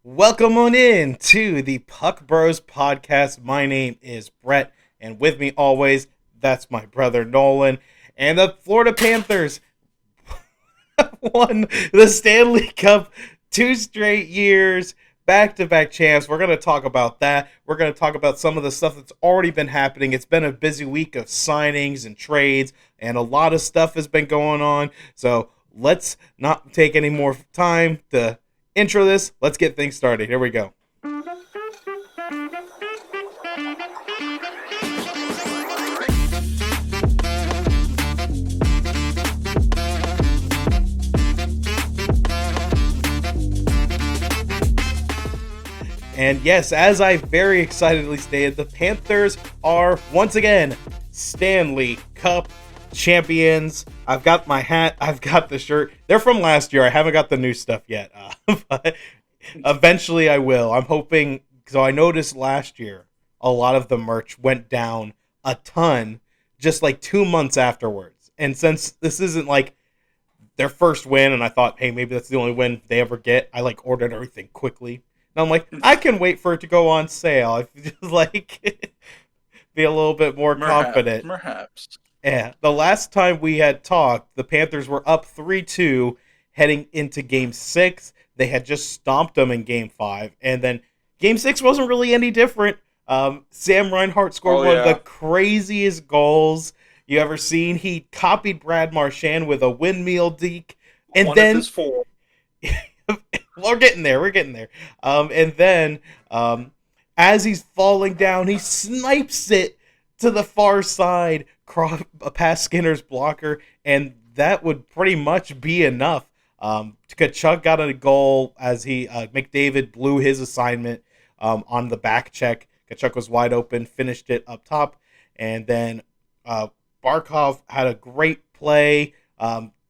Welcome on in to the Puck Bros podcast. My name is Brett, and with me always, that's my brother Nolan. And the Florida Panthers won the Stanley Cup 2 straight years, back-to-back champs. We're going to talk about that. We're going to talk about some of the stuff that's already been happening. It's been a busy week of signings and trades, and a lot of stuff has been going on. So let's not take any more time to intro this. Let's get things started. Here we go. And yes, as I very excitedly stated, the Panthers are once again Stanley Cup Champions. I've got my hat. I've got the shirt. They're from last year. I haven't got the new stuff yet, but eventually I will. I'm hoping. So I noticed last year a lot of the merch went down a ton just like 2 months afterwards. And since this isn't like their first win, and I thought, hey, maybe that's the only win they ever get, I like ordered everything quickly. And I'm like, I can wait for it to go on sale. I just like be a little bit more confident. Perhaps. Yeah, the last time we had talked, the Panthers were up 3-2 heading into Game 6. They had just stomped them in Game 5. And then Game 6 wasn't really any different. Sam Reinhart scored one of the craziest goals you ever seen. He copied Brad Marchand with a windmill deke. And One then of his four. We're getting there. And then, as he's falling down, he snipes it to the far side, past Skinner's blocker, and that would pretty much be enough. Tkachuk got a goal as McDavid blew his assignment on the back check. Tkachuk was wide open, finished it up top, and then Barkov had a great play,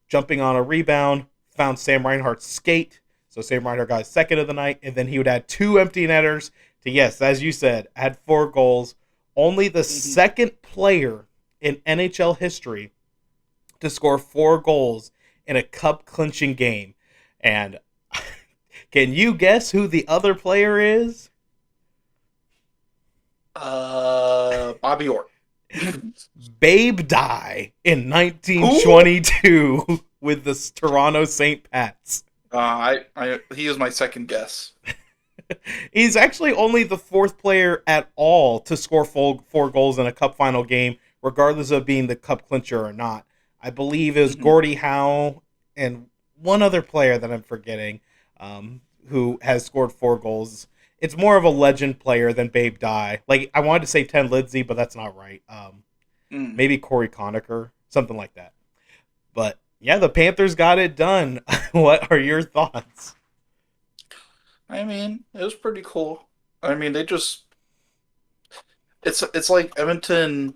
jumping on a rebound, found Sam Reinhart's skate. So Sam Reinhart got his second of the night, and then he would add 2 empty netters to, yes, as you said, add 4 goals. Only the second player in NHL history to score 4 goals in a cup-clinching game. And can you guess who the other player is? Bobby Orr. Babe Dye in 1922 with the Toronto St. Pats. He is my second guess. He's actually only the 4th player at all to score 4 goals in a cup final game, regardless of being the cup clincher or not. I believe it was Gordie Howe and one other player that I'm forgetting who has scored 4 goals. It's more of a legend player than Babe Dye. Like, I wanted to say Ted Lindsay, but that's not right. Maybe Corey Conacher, something like that. But yeah, the Panthers got it done. What are your thoughts? I mean, it was pretty cool. I mean, it's like Edmonton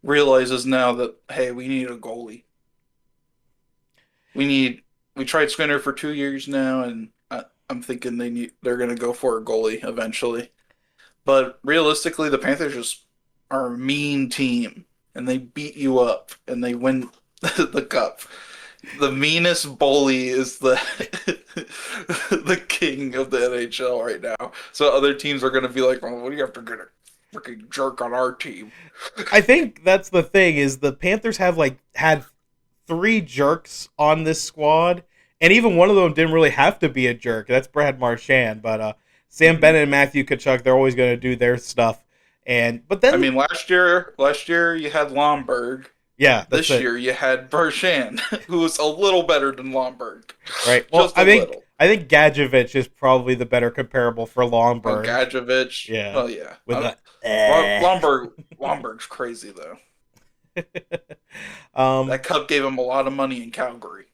realizes now that, hey, we need a goalie. We tried Skinner for 2 years now, and I'm thinking they're going to go for a goalie eventually. But realistically, the Panthers just are a mean team, and they beat you up, and they win the cup. The meanest bully is the king of the NHL right now. So other teams are going to be like, well, what do you have to get a freaking jerk on our team? I think that's the thing, is the Panthers have had 3 jerks on this squad, and even one of them didn't really have to be a jerk. That's Brad Marchand, but Sam Bennett and Matthew Tkachuk, they're always going to do their stuff. But then, I mean, last year you had Lomberg. Yeah, this year you had Marchand, who was a little better than Lomberg. Right. Well, I think Gadjevich is probably the better comparable for Lomberg. Gadjevich. Yeah. Oh yeah. With Lomberg's crazy though. That cup gave him a lot of money in Calgary.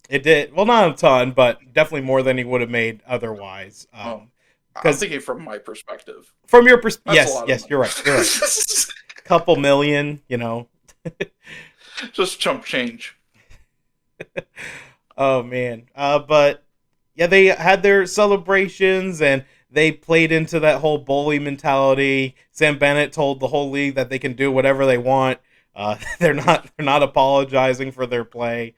It did. Well, not a ton, but definitely more than he would have made otherwise. I'm thinking from my perspective. From your perspective, yes, you're right. You're right. Couple million, Just chump change. Oh man. But yeah, they had their celebrations and they played into that whole bully mentality. Sam Bennett told the whole league that they can do whatever they want. They're not apologizing for their play.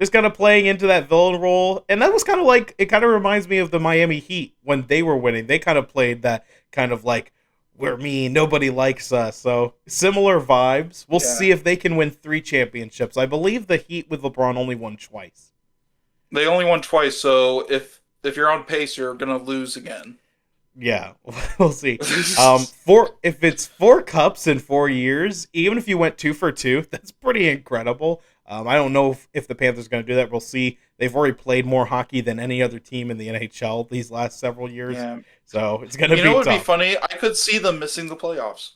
just kind of playing into that villain role. And that was kind of like, it kind of reminds me of the Miami Heat when they were winning. They kind of played that kind of like, we're mean, nobody likes us. So similar vibes. We'll Yeah. see if they can win 3 championships. I believe the Heat with LeBron only won twice. They only won twice, so if you're on pace, you're gonna lose again. Yeah, we'll see. If it's 4 cups in 4 years, even if you went 2 for 2, that's pretty incredible. I don't know if the Panthers are going to do that. We'll see. They've already played more hockey than any other team in the NHL these last several years, Yeah. so it's going to You be know what would be tough. funny? I could see them missing the playoffs.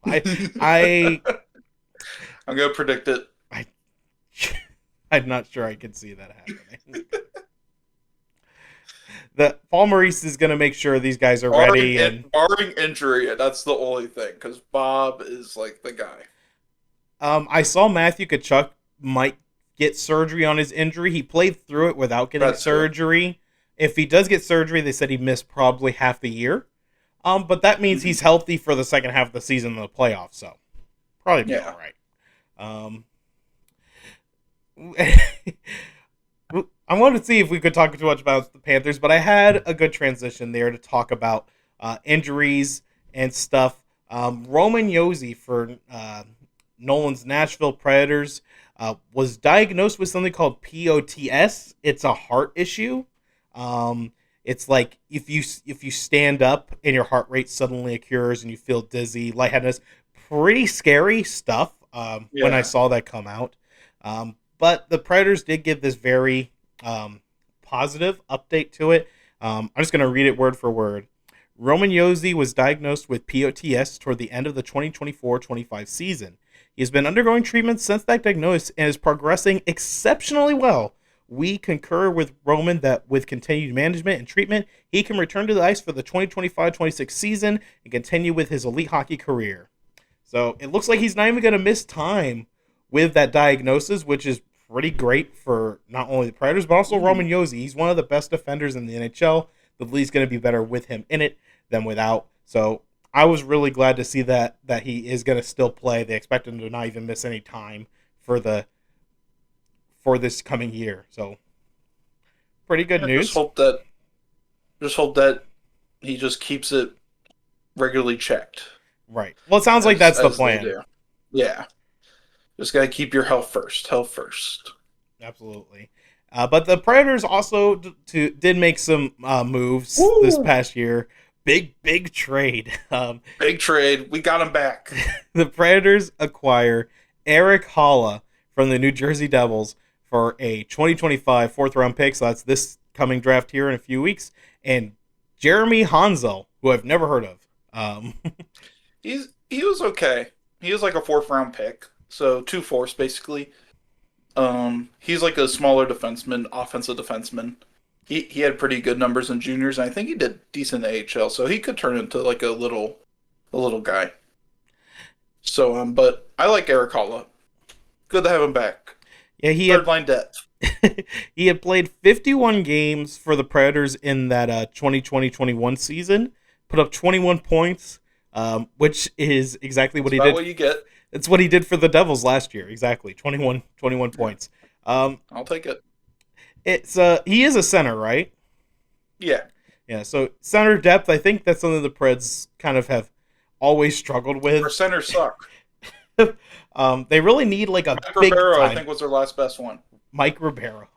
I, I, I'm gonna predict it. I, I'm not sure I can see that happening. The Paul Maurice is going to make sure these guys are ready, and Barring injury, that's the only thing. Because Bob is like the guy. I saw Matthew Tkachuk might get surgery on his injury. He played through it without getting That's surgery. If he does get surgery, they said he missed probably half the year. But that means he's healthy for the second half of the season in the playoffs, so probably be all right. I wanted to see if we could talk too much about the Panthers, but I had a good transition there to talk about injuries and stuff. Roman Josi for Nolan's Nashville Predators was diagnosed with something called POTS. It's a heart issue. It's like if you stand up and your heart rate suddenly occurs and you feel dizzy, lightheadedness. Pretty scary stuff when I saw that come out. But the Predators did give this very positive update to it. I'm just going to read it word for word. Roman Josi was diagnosed with POTS toward the end of the 2024-25 season. He has been undergoing treatment since that diagnosis and is progressing exceptionally well. We concur with Roman that with continued management and treatment, he can return to the ice for the 2025-26 season and continue with his elite hockey career. So it looks like he's not even going to miss time with that diagnosis, which is pretty great for not only the Predators, but also Roman Josi. He's one of the best defenders in the NHL. The league's going to be better with him in it than without. So I was really glad to see that he is going to still play. They expect him to not even miss any time for this coming year. So pretty good news. Just hope that he just keeps it regularly checked. Right. Well, it sounds like that's the plan. Yeah. Just got to keep your health first. Health first. Absolutely. But the Predators also did make some moves this past year. Big trade. Big trade. We got him back. The Predators acquire Eric Haula from the New Jersey Devils for a 2025 fourth-round pick. So that's this coming draft here in a few weeks. And Jeremy Hansel, who I've never heard of. He was okay. He was like a fourth-round pick. So 2/4 basically. He's like a smaller defenseman, offensive defenseman. He had pretty good numbers in juniors, and I think he did decent in AHL, so he could turn into like a little guy. So but I like Eric Haula. Good to have him back. Yeah, third line depth. He had played 51 games for the Predators in that 2020-21 season. Put up 21 points, which is exactly what he did. What you get. It's what he did for the Devils last year. Exactly. 21 points. I'll take it. He is a center, right? Yeah. Yeah, so center depth, I think that's something the Preds kind of have always struggled with. Our centers suck. They really need like a Mike big Ribeiro, time. I think, was their last best one. Mike Ribeiro.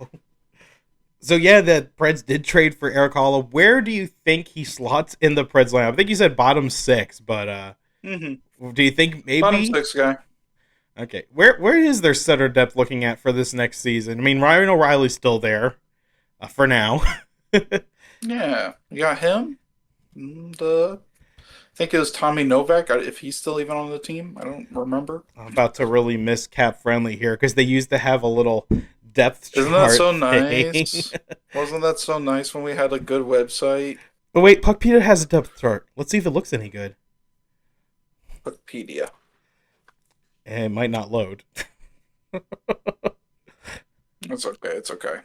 So yeah, the Preds did trade for Eric Haula. Where do you think he slots in the Preds lineup? I think you said bottom 6, but do you think maybe bottom 6 guy? Okay, where is their center depth looking at for this next season? I mean, Ryan O'Reilly's still there for now. Yeah, you got him. I think it was Tommy Novak. If he's still even on the team, I don't remember. I'm about to really miss Cap Friendly here because they used to have a little depth chart. Isn't that so nice? Wasn't that so nice when we had a good website? But wait, Puckpedia has a depth chart. Let's see if it looks any good. Puckpedia. It might not load. It's okay. It's okay.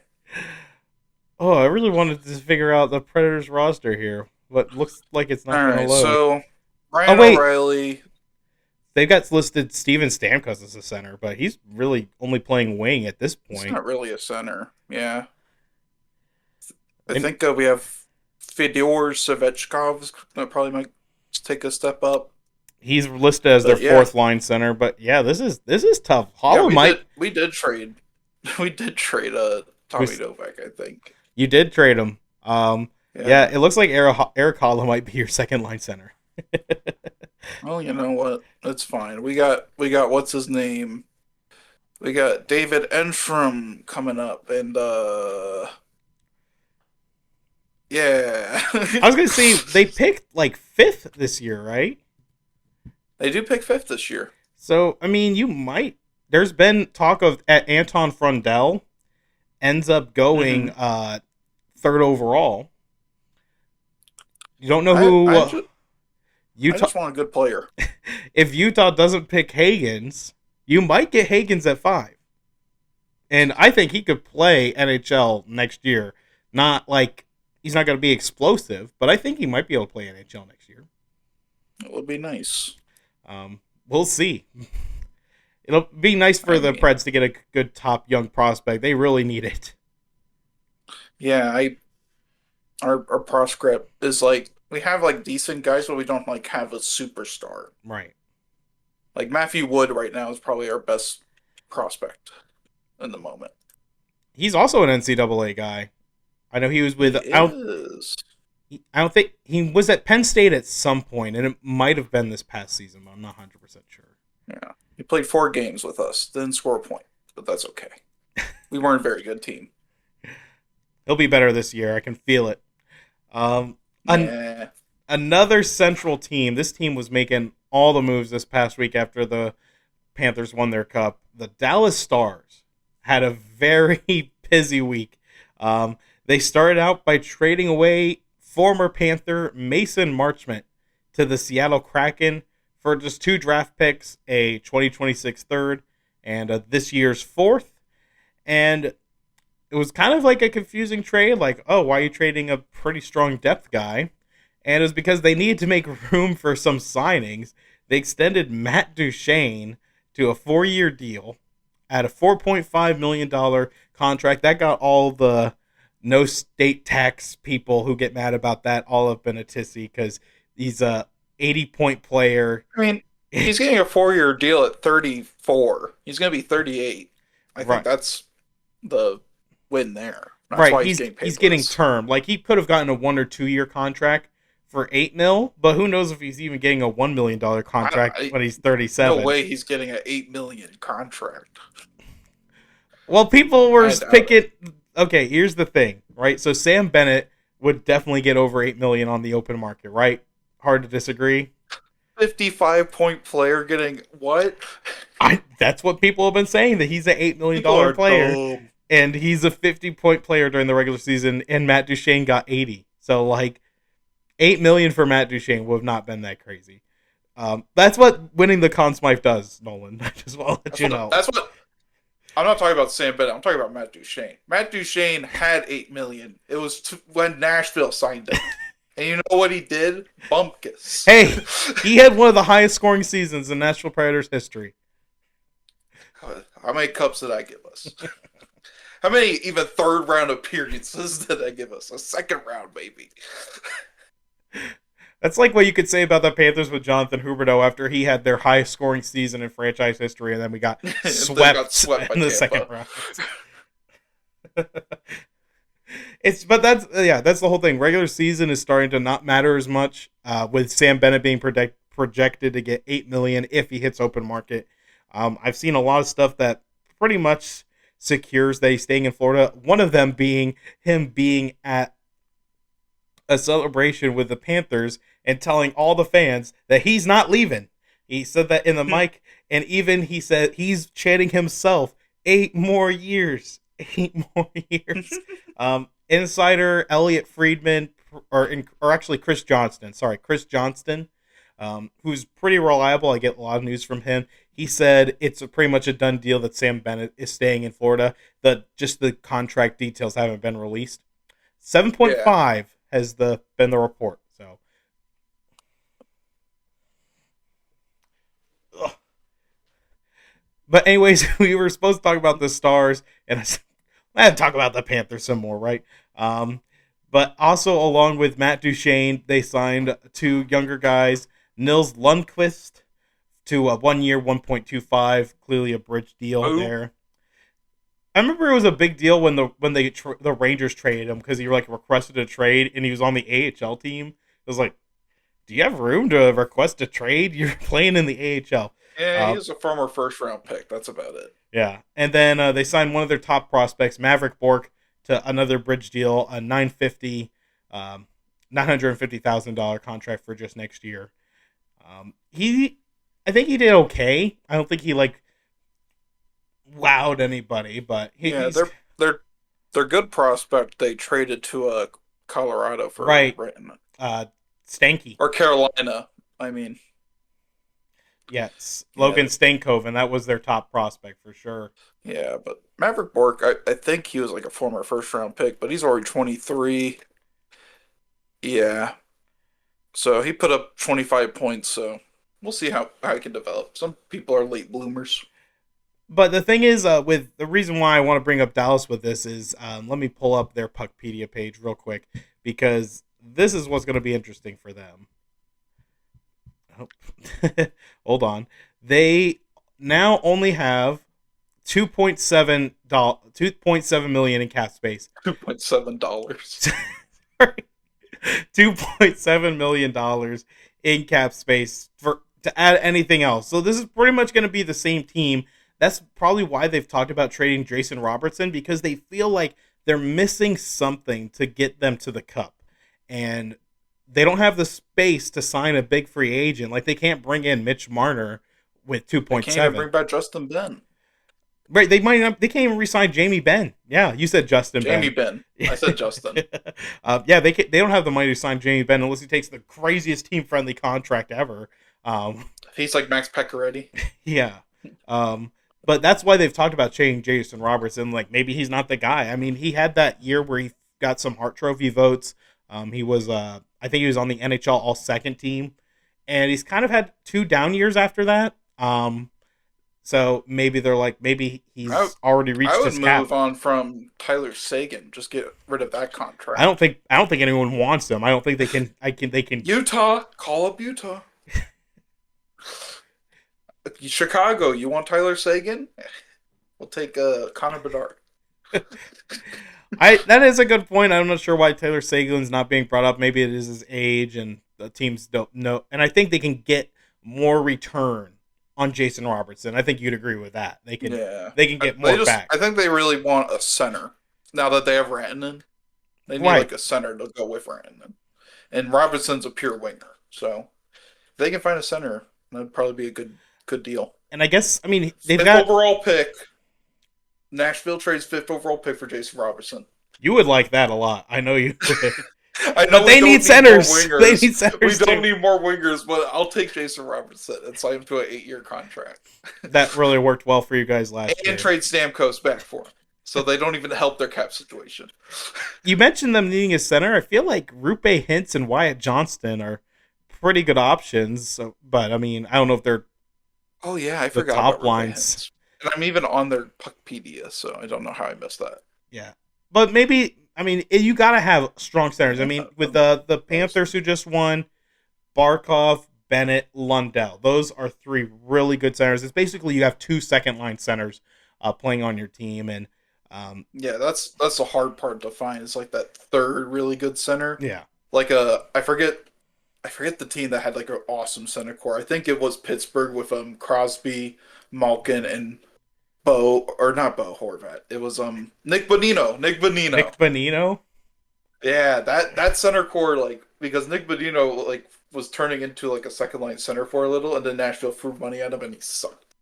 Oh, I really wanted to figure out the Predators roster here, but looks like it's not going to load. So Ryan O'Reilly. they've got listed Steven Stamkos as a center, but he's really only playing wing at this He's point. not really a center. Yeah. I And think we have Fedor Savechkov that probably might take a step up. he's listed as their But yeah, fourth line center. But yeah, this is tough. yeah, Holla might we did trade we did trade Tommy was Novak, I think. you did trade him. Yeah, Yeah. it looks like Eric Holla might be your second line center. Well, you know what? That's fine. We got what's his name? We got David Enstrom coming up, and yeah. I was gonna say they picked like fifth this year, right? They do pick fifth this year. So I mean, you might. There's been talk of Anton Frundell ends up going Hmm. third overall. You don't know I who I just I Utah. just want a good player. If Utah doesn't pick Hagens, you might get Hagens at 5. And I think he could play NHL next year. Not like he's not going to be explosive, but I think he might be able to play NHL next year. It would be nice. We'll see. It'll be nice for I the mean, Preds to get a good top young prospect. They really need it. yeah, I our prospect is like we have like decent guys, but we don't like have a superstar. Right. Like Matthew Wood right now is probably our best prospect in the moment. He's also an NCAA guy. I know he was He with. is. I don't think he was at Penn State at some point, and it might have been this past season, but I'm not 100% sure. Yeah. He played 4 games with us, didn't score a point, but that's okay. We weren't a very good team. He'll be better this year. I can feel it. Um, an- Yeah. Another Central team. This team was making all the moves this past week after the Panthers won their cup. The Dallas Stars had a very busy week. They started out by trading away former Panther Mason Marchment to the Seattle Kraken for just 2 draft picks, a 2026 third and this year's fourth. And it was kind of like a confusing trade. Like, oh, why are you trading a pretty strong depth guy? And it was because they needed to make room for some signings. They extended Matt Duchene to a 4-year deal at a $4.5 million contract. That got all the no state tax people who get mad about that all up in a tizzy because he's a 80-point player. I mean, he's getting a 4-year deal at 34. He's going to be 38. I think Right. that's the win there. That's Right. why he's He's getting he's paid getting less. term. Like he could have gotten a 1 or 2 year contract for 8 mil, but who knows if he's even getting a $1 million contract when he's No 37. way he's getting an 8 million contract. Well, people were I doubt it. picking. Okay, here's the thing, right? So Sam Bennett would definitely get over 8 million on the open market, right? Hard to disagree. 55-point player getting what? That's what people have been saying, that he's an $8 million People are player, dumb. and he's a 50-point player during the regular season, and Matt Duchene got 80. So like 8 million for Matt Duchene would have not been that crazy. That's what winning the Conn Smythe does, Nolan. I just want to let you know. That's what I'm not talking about Sam Bennett. I'm talking about Matt Duchene. Matt Duchene had 8 million. It was when Nashville signed him. And you know what he did? Bumpkus. Hey, he had one of the highest scoring seasons in Nashville Predators history. How many cups did I give us? How many even third round appearances did I give us? A second round, maybe. That's like what you could say about the Panthers with Jonathan Huberdeau after he had their highest scoring season in franchise history, and then we got They got swept by in the Tampa. second round. That's the whole thing. Regular season is starting to not matter as much, with Sam Bennett being projected to get 8 million if he hits open market. I've seen a lot of stuff that pretty much secures that he's staying in Florida. One of them being him being at a celebration with the Panthers and telling all the fans that he's not leaving. He said that in the mic, and even he said he's chanting himself 8 more years, 8 more years. Insider Elliot Friedman, or actually Chris Johnston, who's pretty reliable. I get a lot of news from him. He said it's pretty much a done deal that Sam Bennett is staying in Florida. Just the contract details haven't been released. 7.5 has been the report. So, ugh. But anyways, we were supposed to talk about the Stars, and I had to talk about the Panthers some more, right? Um, but also, along with Matt Duchene, they signed two younger guys, Nils Lundqvist to a 1 year, 1.25, clearly a bridge deal Who? there. I remember it was a big deal when the Rangers traded him because he like requested a trade and he was on the AHL team. It was like, do you have room to request a trade? You're playing in the AHL. Yeah, he Uh, was a former first round pick. That's about it. yeah, and then they signed one of their top prospects, Maverick Bork, to another bridge deal, a $950,000 contract for just next year. I think he did okay. I don't think he like wowed anybody, but Yeah, he's they're good prospect. They traded to Colorado for right. Britain Uh, Stanky. or Carolina. I mean, Yes, yeah, Logan Stankoven. That was their top prospect for sure. yeah. But Maverick Bork, I think he was like a former first round pick, but he's already 23. Yeah, so he put up 25 points. So we'll see how he can develop. Some people are late bloomers. But the thing is, with the reason why I want to bring up Dallas with this is, let me pull up their Puckpedia page real quick because this is what's going to be interesting for them. Oh. Hold on. They now only have 2.7 million in cap space. $2.7. $2.7 million in cap space for to add anything else. So this is pretty much going to be the same team. That's probably why they've talked about trading Jason Robertson because they feel like they're missing something to get them to the cup. And they don't have the space to sign a big free agent. Like they can't bring in Mitch Marner with They can't even 2.7. bring back Justin Ben. Right, they might not. They can't even re-sign Jamie Benn. Yeah, you said Justin Jamie Benn. Ben. I said Justin. Yeah, they don't have the money to sign Jamie Benn unless he takes the craziest team-friendly contract ever. Um, He's like Max Pacioretty. yeah, but that's why they've talked about trading Jason Robertson. Like maybe he's not the guy. I mean, he had that year where he got some Hart Trophy votes. He was, I think he was on the NHL All Second team, and he's kind of had two down years after that. So maybe they're like, maybe I, he's already I reached would his cap. move on from Tyler Sagan. Just get rid of that I contract. don't think anyone wants him. I don't think they can. Utah, call up Utah. Chicago, you want Tyler Sagan? We'll take Connor Bedard. I that is a good point. I'm not sure why Taylor Sagan's not being brought up. Maybe it is his age and the teams don't know. And I think they can get more return on Jason Robertson. I think you'd agree with that. Yeah, They can get more I back. think they really want a center now that they have Rantanen. They need Right. like a center to go with Rantanen, and Robertson's a pure winger. So if they can find a center, that'd probably be a good deal. And I guess I mean they've Fifth got overall pick. Nashville trades fifth overall pick for Jason Robertson. you would like that a lot. I know you would. I know But they need centers. They need We centers don't too. need more wingers, but I'll take Jason Robertson and sign him to an 8-year contract. That really worked well for you guys last And year. trade Stamkos back for him. So they don't even help their cap situation. You mentioned them needing a center. I feel like Rupe Hintz and Wyatt Johnston are pretty good options. So, but I mean, I don't know if they're Oh yeah, I the forgot about top Rupe lines. Hintz. And I'm even on their Puckpedia, so I don't know how I missed that. Yeah, but maybe I mean you got to have strong centers. I mean, with the Panthers who just won, Barkov, Bennett, Lundell. Those are three really good centers. It's basically you have two second line centers playing on your team, and Yeah, that's the hard part to find. It's like that third really good center. yeah, Like I forget the team that had like an awesome center core. I think it was Pittsburgh with Crosby, Malkin, and Bo or not Bo Horvat. It was Nick Bonino. Nick Bonino. Nick Bonino. Yeah, that center core like because Nick Bonino like was turning into like a second line center for a little, and then Nashville threw money at him and he sucked.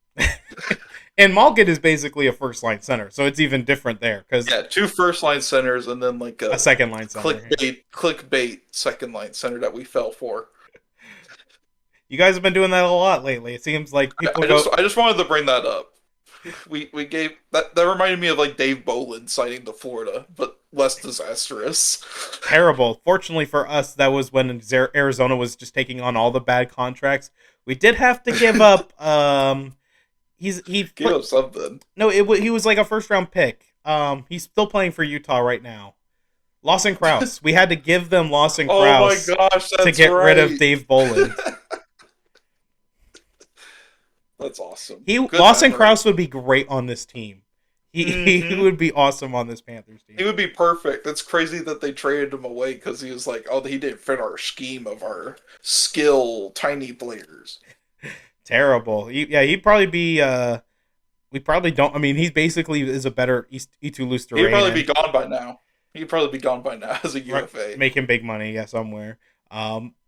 And Malkin is basically a first line center, so it's even different there because Yeah, two first line centers and then like a a second line center. clickbait second line center that we fell for. You guys have been doing that a lot lately. It seems like people go. I just wanted to bring that up. We gave that reminded me of like Dave Bolin signing to Florida, but less disastrous. Terrible. Fortunately for us, that was when Arizona was just taking on all the bad contracts. We did have to give up. he Give him something. no, he was like a first round pick. He's still playing for Utah right now. Lawson Krause. We had to give them Lawson Oh my Krause gosh, to that's get rid of right. Dave Bolland. That's awesome. He Good Lawson memory. Krause would be great on this team. He Hmm. would be awesome on this Panthers team. He would be perfect. It's crazy that they traded him away because he was like, oh, he didn't fit our scheme of our skill tiny players. Terrible. He'd probably be. We probably don't. I mean, he basically is a better Itu He'd probably Luosterainen. be gone by now. He'd probably be gone by now as a Right, UFA. making big money, yeah, somewhere.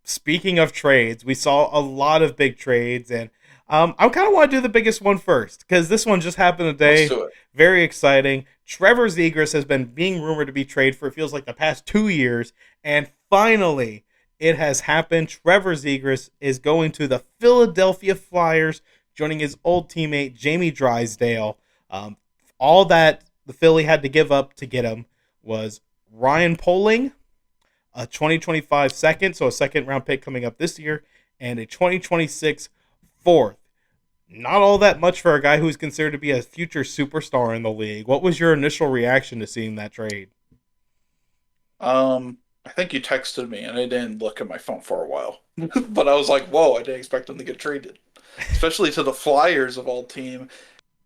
Speaking of trades, we saw a lot of big trades, and I kind of want to do the biggest one first because this one just happened Let's today. do it. Very exciting. Trevor Zegras has been being rumored to be traded for it feels like the past 2 years, and finally it has happened. Trevor Zegras is going to the Philadelphia Flyers, joining his old teammate Jamie Drysdale. All that the Philly had to give up to get him was Ryan Poling, a 2025 second, so a second round pick coming up this year, and a 2026 fourth. Not all that much for a guy who's considered to be a future superstar in the league. What was your initial reaction to seeing that trade? I think you texted me and I didn't look at my phone for a while. But I was like, whoa, I didn't expect him to get traded. Especially to the Flyers of all team.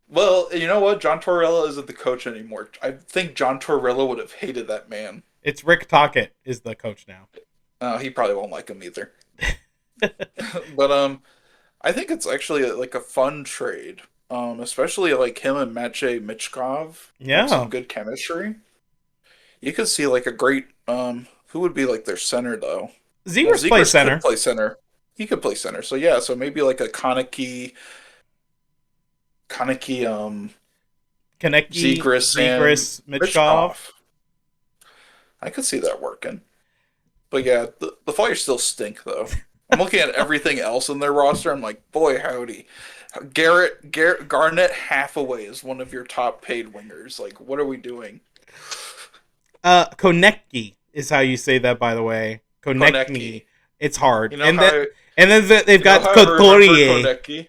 Well, you know what? John Tortorella isn't the coach anymore. I think John Tortorella would have hated that man. It's Rick Tocchet is the coach now. He probably won't like him either. But I think it's actually like a fun trade. Especially like him and Matvey Michkov have Yeah. some good chemistry. You could see like a great who would be like their center though? Well, Zegers plays Zegers could center. play center. He could play center. So yeah, so maybe like a Kaneki Konecki, Zegers and Zegras, Michkov. Michkov. I could see that working. But yeah, the Flyers still stink though. I'm looking at everything else in their roster. I'm like, boy, howdy. Garrett Garnett Hathaway is one of your top paid wingers. Like, what are we doing? Konecki is how you say that, by the way. Konecki. Konecki. It's hard. You know how And then they've you know got how I remember Kotorie. Konecki?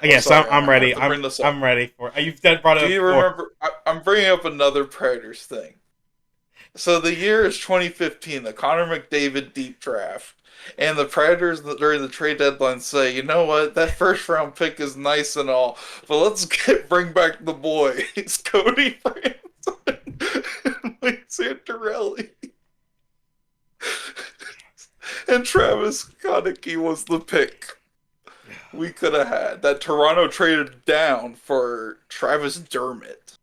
I'm Yes, sorry, I'm I have ready. to bring this up. I'm ready for it. You've brought it Do up you before. remember? I'm bringing up another Predators thing. So the year is 2015, the Connor McDavid deep draft. And the Predators during the trade deadline say, you know what, that first round pick is nice and all, but bring back the boy. It's Cody Franson and Mike Santorelli. And Travis Konecki was the pick we could have had. That Toronto traded down for Travis Dermott.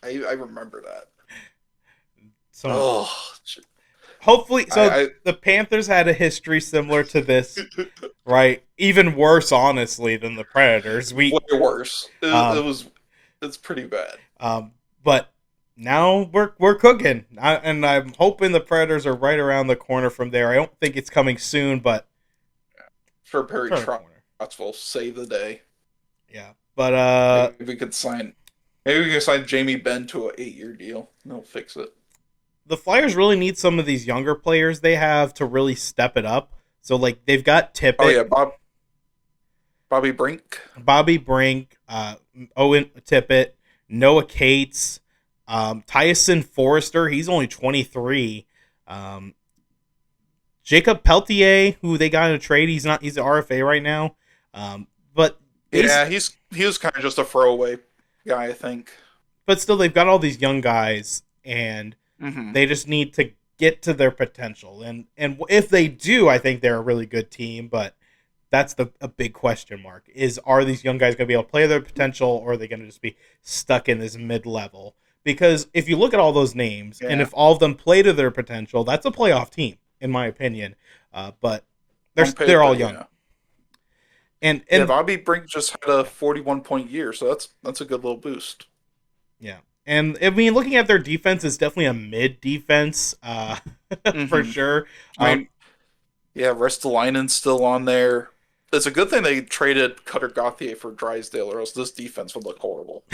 I remember that. So Oh, hopefully, I the Panthers had a history similar to this, right? Even worse, honestly, than the Predators. way worse. Um, It's pretty bad. but now we're cooking, and I'm hoping the Predators are right around the corner from there. I don't think it's coming soon, but For Perry turn the corner. Trotz will save the day. Yeah, but Maybe we could sign. Maybe we can sign Jamie Benn to an 8-year deal. They'll fix it. the Flyers really need some of these younger players they have to really step it up. So like they've got Tippett, Oh yeah, Bobby Brink. Bobby Brink, Owen Tippett, Noah Cates, Tyson Forrester. He's only 23. Um, Jacob Peltier, who they got in a trade. He's an RFA right now. But Yeah, he was kind of just a throwaway guy, I think. but still they've got all these young guys, and Mm-hmm. they just need to get to their potential. And if they do, I think they're a really good team. But that's a big question mark: are these young guys going to be able to play their potential, or are they going to just be stuck in this mid level? Because if you look at all those names, and Yeah. if all of them play to their potential, that's a playoff team, in my opinion. But they're all young. Yeah. And Yeah, Bobby Brink just had a 41-point year, so that's a good little boost. yeah. And I mean, looking at their defense, it's definitely a mid defense, for Mhm. sure. I mean, yeah, Ristolainen's still on there. It's a good thing they traded Cutter Gauthier for Drysdale, or else this defense would look horrible.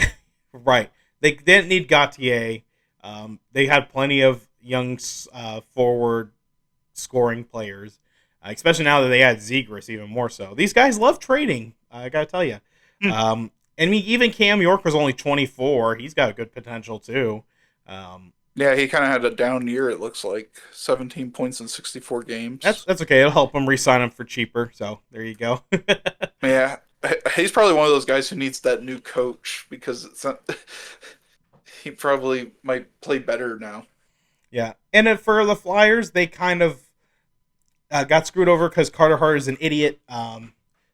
Right. They didn't need Gautier. They had plenty of young forward scoring players, especially now that they had Zegras even more so. These guys love trading. I gotta tell you. Hmm. I mean, even Cam York was only 24. He's got a good potential too. Um, Yeah, he kind of had a down year. It looks like 17 points in 64 games. that's okay. It'll help him re-sign him for cheaper. So there you go. Yeah, he's probably one of those guys who needs that new coach because it's not. He probably might play better now. Yeah, and then for the Flyers, they kind of got screwed over because Carter Hart is an idiot.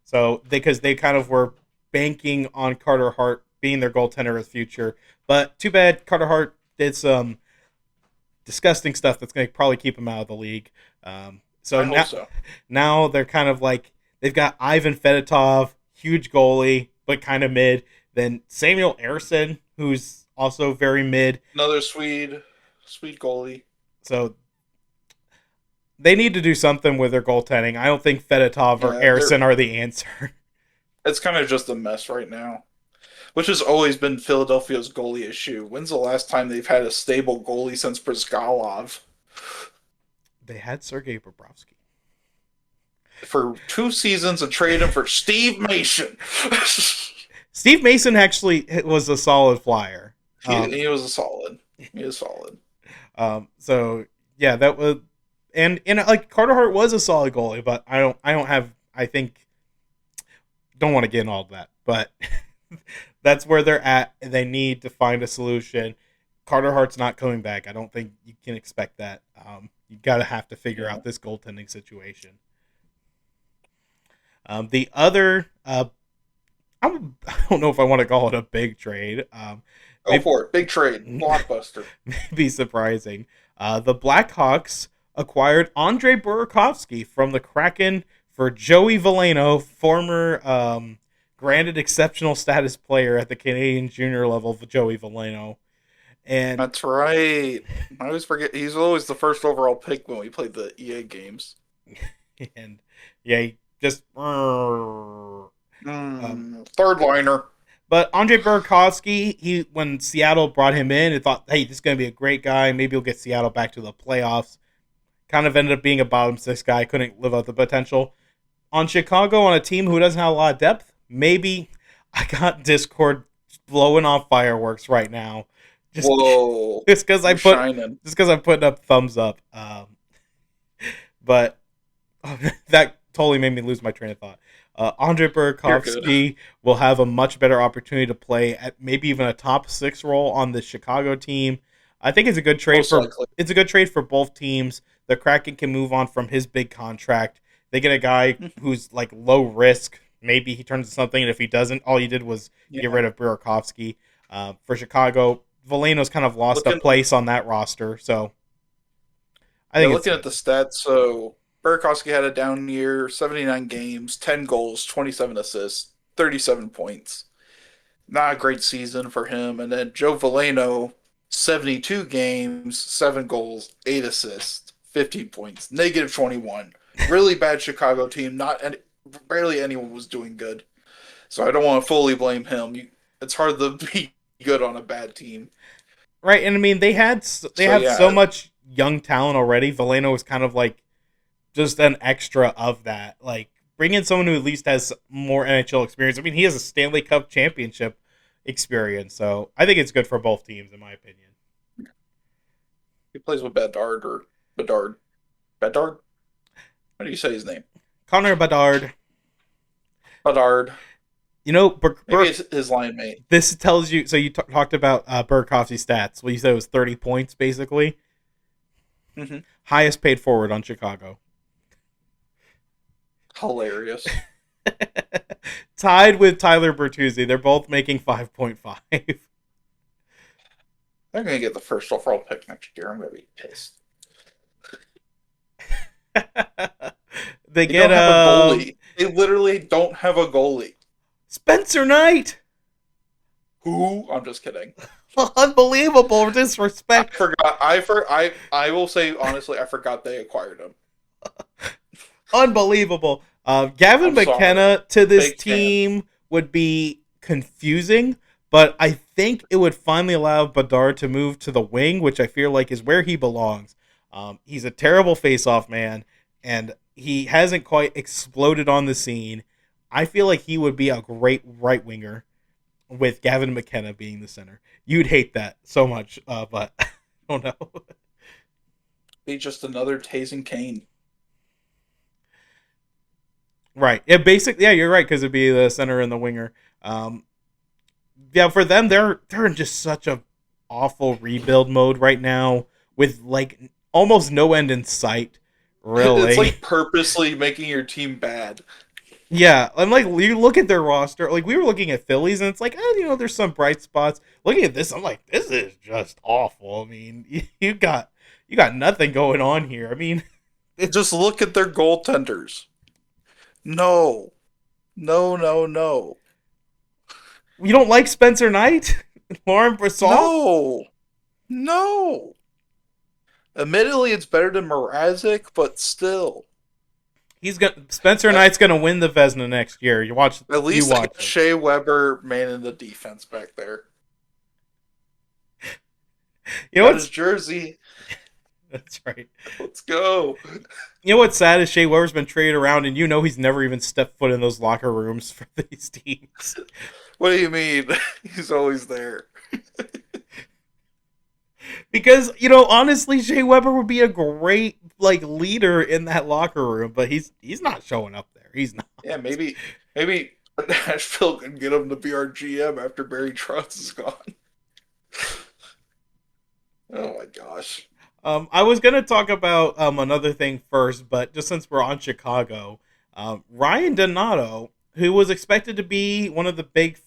So because they kind of were banking on Carter Hart being their goaltender of the future, but too bad Carter Hart did some disgusting stuff that's going to probably keep him out of the league. So I hope so. now they're kind of like they've got Ivan Fedotov, huge goalie, but kind of mid. Then Samuel Ersson, who's also very mid. Another Swede goalie. So they need to do something with their goaltending. I don't think Fedotov or Yeah, Ersson are the answer. it's kind of just a mess right now, which has always been Philadelphia's goalie issue. When's the last time they've had a stable goalie since Brizgalov? They had Sergei Bobrovsky. For 2 seasons and traded him for Steve Mason. Steve Mason actually was a solid flyer. He was a solid. He was solid. So yeah, that was, and like Carter Hart was a solid goalie, but I think don't want to get in all of that, but that's where they're at. And they need to find a solution. Carter Hart's not coming back. I don't think you can expect that. You gotta have to figure out this goaltending situation. The other, I don't know if I want to call it a big trade. Go for it. Big trade. Blockbuster. Maybe surprising. The Blackhawks acquired Andrei Burakovsky from the Kraken for Joey Veleno, former granted exceptional status player at the Canadian junior level of Joey Veleno. And That's right. I always forget. He's always the first overall pick when we played the EA games. and yeah, he just Third liner. but Andrei Burakovsky, when Seattle brought him in, it thought, hey, this is going to be a great guy. Maybe he'll get Seattle back to the playoffs. Kind of ended up being a bottom six guy. Couldn't live up the potential. On Chicago, on a team who doesn't have a lot of depth, maybe I got Discord blowing off fireworks right now. Whoa! Just because I'm putting up thumbs up. But that totally made me lose my train of thought. Andrei Burakovsky will have a much better opportunity to play at maybe even a top 6 role on the Chicago team. I think it's a good trade it's a good trade for both teams. The Kraken can move on from his big contract. They get a guy who's like low risk. Maybe he turns into something, and if he doesn't, all he did was get rid of Burakovsky. For Chicago, Veleno's kind of lost a place on that roster, so I think looking at the stats, so Burakovsky had a down year, 79 games, 10 goals, 27 assists, 37 points. Not a great season for him. And then Joe Veleno, 72 games, 7 goals, 8 assists, 15 points, negative 21. Really bad Chicago team. Barely anyone was doing good. So I don't want to fully blame him. It's hard to be good on a bad team. Right, and I mean they have so much young talent already. Veleno was kind of like just an extra of that. Like bring in someone who at least has more NHL experience. I mean, he has a Stanley Cup Championship experience, so I think it's good for both teams, in my opinion. He plays with Bedard. Bedard? How do you say his name? Connor Bedard. Bedard. You know, maybe it's his line mate. This tells you. So you talked about Burakovsky's stats. Well, you said it was 30 points, basically. Mm-hmm. Highest paid forward on Chicago. Hilarious. Tied with Tyler Bertuzzi. They're both making 5.5. They're going to get the first overall pick next year. I'm going to be pissed. They don't have a goalie. They literally don't have a goalie. Spencer Knight. Who? I'm just kidding. Unbelievable disrespect. I will say honestly, I forgot they acquired him. Unbelievable. Gavin McKenna to this team would be confusing, but I think it would finally allow Bedard to move to the wing, which I feel like is where he belongs. He's a terrible face-off man, and he hasn't quite exploded on the scene. I feel like he would be a great right winger with Gavin McKenna being the center. You'd hate that so much, but I don't know. Be just another Tazen Kane. Right. Yeah, basically, yeah, you're right, because it'd be the center and the winger. Um, yeah, for them, they're in just such a awful rebuild mode right now, with like almost no end in sight. It's Really. like purposely making your team bad. Yeah, and like you look at their roster, like we were looking at Phillies, and it's like, oh, there's some bright spots. Looking at this, I'm like, this is just awful. I mean, you got nothing going on here. I mean, Just look at their goaltenders. No. No, no, no. you don't like Spencer Knight, Lauren Brasov. No. No. Admittedly, it's better than Mrazek, but still. Spencer At, Knight's gonna win the Vezina next year. You watch, at you least I watch got it. Shea Weber manning the defense back there. You know Got his what's jersey. That's right. Let's go. You know what's sad is Shea Weber's been traded around, and he's never even stepped foot in those locker rooms for these teams. What do you mean? He's always there. Because honestly, Shea Weber would be a great like leader in that locker room, but he's not showing up there. He's not. Yeah, maybe Nashville can get him to be our GM after Barry Trotz is gone. Oh my gosh. I was gonna talk about another thing first, but just since we're on Chicago, Ryan Donato, who was expected to be one of the big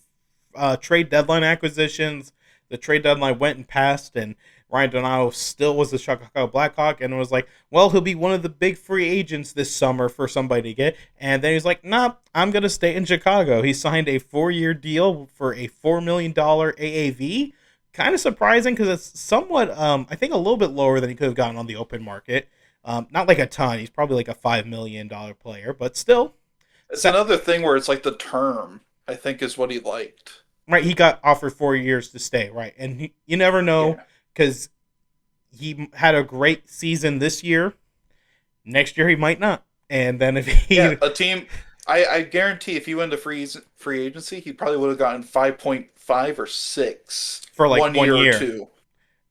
trade deadline acquisitions, the trade deadline went and passed, and Ryan Donato still was the Chicago Blackhawk, and was like, well, he'll be one of the big free agents this summer for somebody to get. And then he's like, nah, I'm going to stay in Chicago. He signed a 4-year deal for a $4 million AAV. Kind of surprising because it's somewhat, I think, a little bit lower than he could have gotten on the open market. Not like a ton. He's probably like a $5 million player, but still. It's another thing where it's like the term, I think, is what he liked. Right, he got offered 4 years to stay, right? And you never know, because he had a great season this year. Next year he might not. And then if he a team, I guarantee if he went to free agency, he probably would have gotten 5.5 or 6 for like 1 year or 2,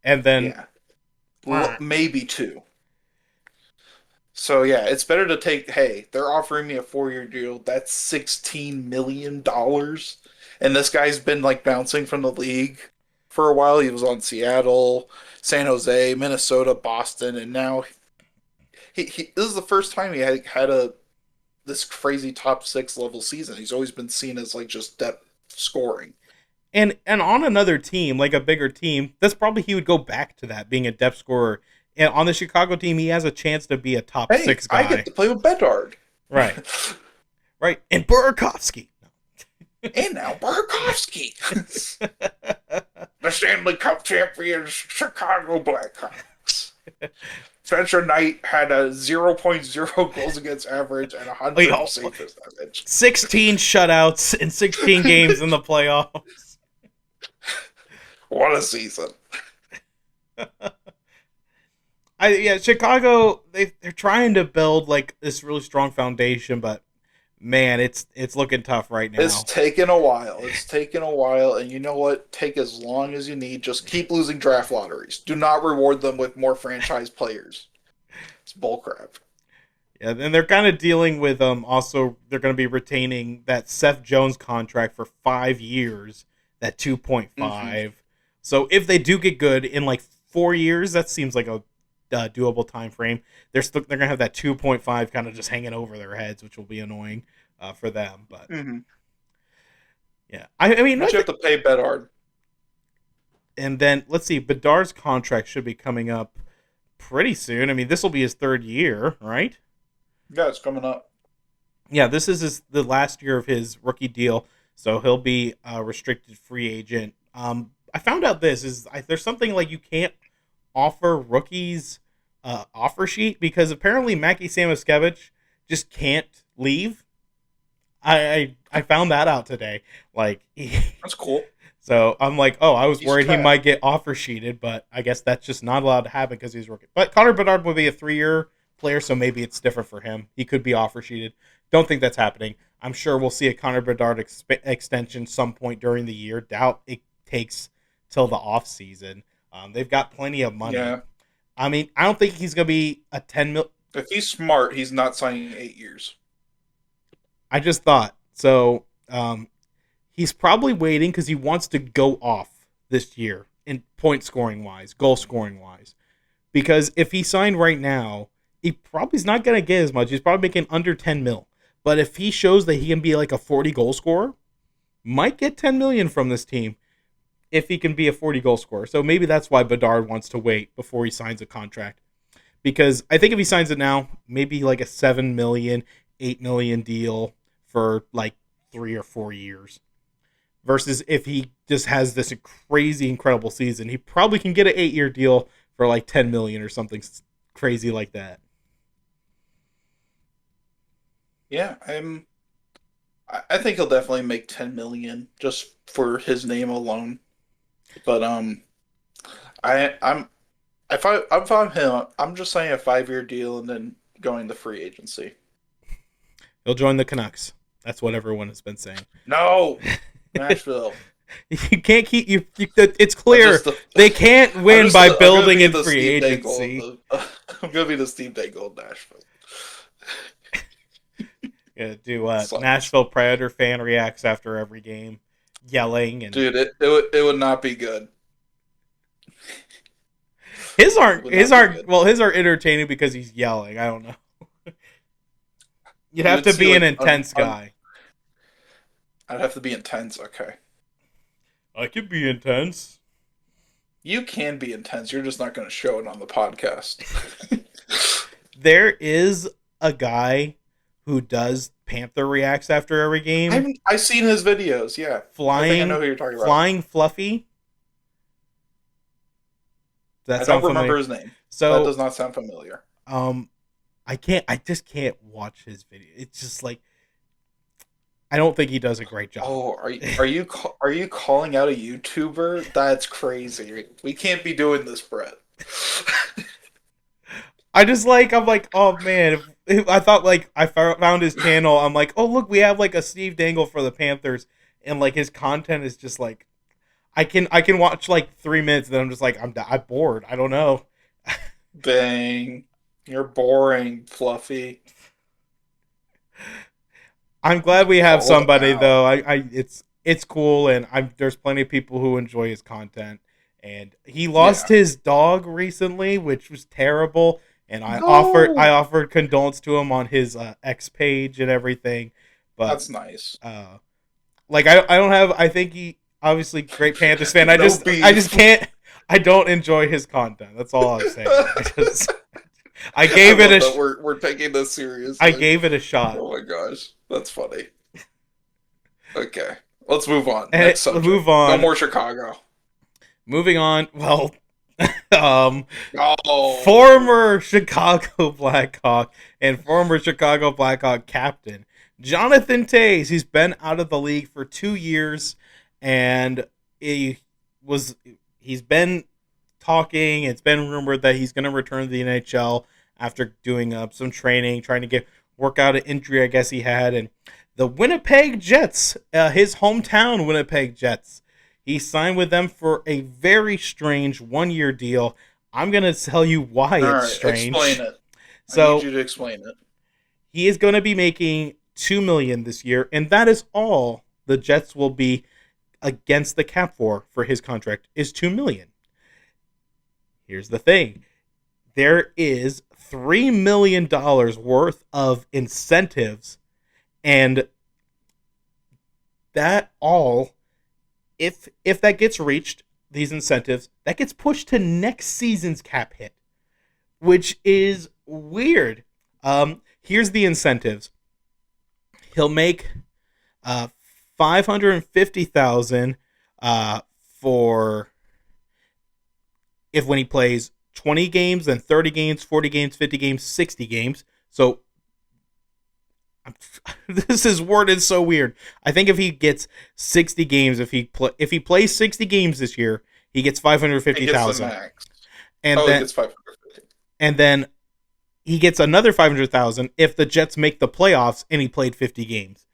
and then maybe 2. So yeah, it's better to take. Hey, they're offering me a 4-year deal. That's $16 million. And this guy's been like bouncing from the league for a while. He was on Seattle, San Jose, Minnesota, Boston, and now he this is the first time he had this crazy top 6 level season. He's always been seen as like just depth scoring. And on another team, like a bigger team, that's probably he would go back to that, being a depth scorer. And on the Chicago team, he has a chance to be a top 6 guy. I get to play with Bedard. Right. Right. And Burakovsky. And now Burakovsky. The Stanley Cup Champions Chicago Blackhawks. Spencer Knight had a 0.0 goals against average and 100 save percentage. 16 shutouts in 16 games in the playoffs. What a season. Chicago, they're trying to build like this really strong foundation, but man, it's looking tough right now. It's taken a while. And you know what? Take as long as you need. Just keep losing draft lotteries. Do not reward them with more franchise players. It's bullcrap. Yeah, and they're kind of dealing with also they're going to be retaining that Seth Jones contract for 5 years, that 2.5. Mm-hmm. So if they do get good in like 4 years, that seems like a doable time frame. They're gonna have that 2.5 kind of just hanging over their heads, which will be annoying for them. But yeah, I mean, you have to pay Bedard. And then let's see, Bedard's contract should be coming up pretty soon. I mean, this will be his 3rd year, right? Yeah, it's coming up. Yeah, this is the last year of his rookie deal, so he'll be a restricted free agent. I found out there's something like you can't offer rookies offer sheet because apparently Mackie Samoskevich just can't leave. I found that out today. Like that's cool. So I'm like, oh, I was worried he might get offer sheeted, but I guess that's just not allowed to happen because he's rookie. But Connor Bedard will be a 3-year player, so maybe it's different for him. He could be offer sheeted. Don't think that's happening. I'm sure we'll see a Connor Bedard extension some point during the year. Doubt it takes till the off season. They've got plenty of money. Yeah. I mean, I don't think he's going to be a 10 mil. If he's smart, he's not signing 8 years. I just thought. So he's probably waiting because he wants to go off this year in point scoring wise, goal scoring wise. Because if he signed right now, he probably is not going to get as much. He's probably making under 10 mil. But if he shows that he can be like a 40 goal scorer, might get 10 million from this team if he can be a 40 goal scorer. So maybe that's why Bedard wants to wait before he signs a contract. Because I think if he signs it now, maybe like a 7 million, 8 million deal for like 3 or 4 years. Versus if he just has this crazy, incredible season, he probably can get an 8-year deal for like 10 million or something crazy like that. Yeah, I think he'll definitely make 10 million just for his name alone. But I'm if I'm him, I'm just saying a 5-year deal and then going to free agency. He'll join the Canucks. That's what everyone has been saying. No, Nashville. You can't keep you. It's clear they can't win by building in free agency. I'm gonna be the Steve Dangle of Nashville. Yeah, do Nashville Predator fan reacts after every game, yelling and dude, it would not be good. His aren't entertaining because he's yelling. I don't know. You'd have to be an intense guy. I'd have to be intense. Okay. I could be intense. You can be intense. You're just not going to show it on the podcast. There is a guy who does Panther reacts after every game. I've seen his videos. Yeah, I think I know who you're talking about. Flying Fluffy. I don't remember his name. So that does not sound familiar. I just can't watch his video. It's just like I don't think he does a great job. Oh, are you calling out a YouTuber? That's crazy. We can't be doing this, Brett. I'm like, oh man, if I thought like I found his channel. I'm like, oh look, we have like a Steve Dangle for the Panthers, and like his content is just like, I can watch like 3 minutes, and then I'm just like, I'm bored. I don't know. Dang, you're boring, Fluffy. I'm glad we have somebody though. It's cool, and there's plenty of people who enjoy his content. And he lost his dog recently, which was terrible. And I offered condolence to him on his X page and everything. But that's nice. Like I don't have. I think he obviously great Panthers fan. I just can't. I don't enjoy his content. That's all I'm saying. I gave it a. We're taking this seriously. I gave it a shot. Oh my gosh, that's funny. Okay, let's move on. Next subject. Move on. No more Chicago. Moving on. Well, former Chicago Blackhawk and former Chicago Blackhawk captain Jonathan Toews. He's been out of the league for 2 years, and he's been talking. It's been rumored that he's going to return to the NHL after doing some training, trying to work out an injury I guess he had. And the Winnipeg Jets, his hometown Winnipeg Jets, he signed with them for a very strange 1-year deal. I'm going to tell you why it's strange. Explain it. I need you to explain it. He is going to be making $2 million this year, and that is all the Jets will be against the cap for his contract is $2 million. Here's the thing. There is $3 million worth of incentives, and that all, if that gets reached, these incentives, that gets pushed to next season's cap hit, which is weird. Here's the incentives. He'll make $550,000 for if when he plays 20 games, then 30 games, 40 games, 50 games, 60 games. So this is worded so weird. I think if he gets 60 games, if he plays 60 games this year, he gets $550,000. And then he gets $550,000. And then he gets another $500,000 if the Jets make the playoffs and he played 50 games.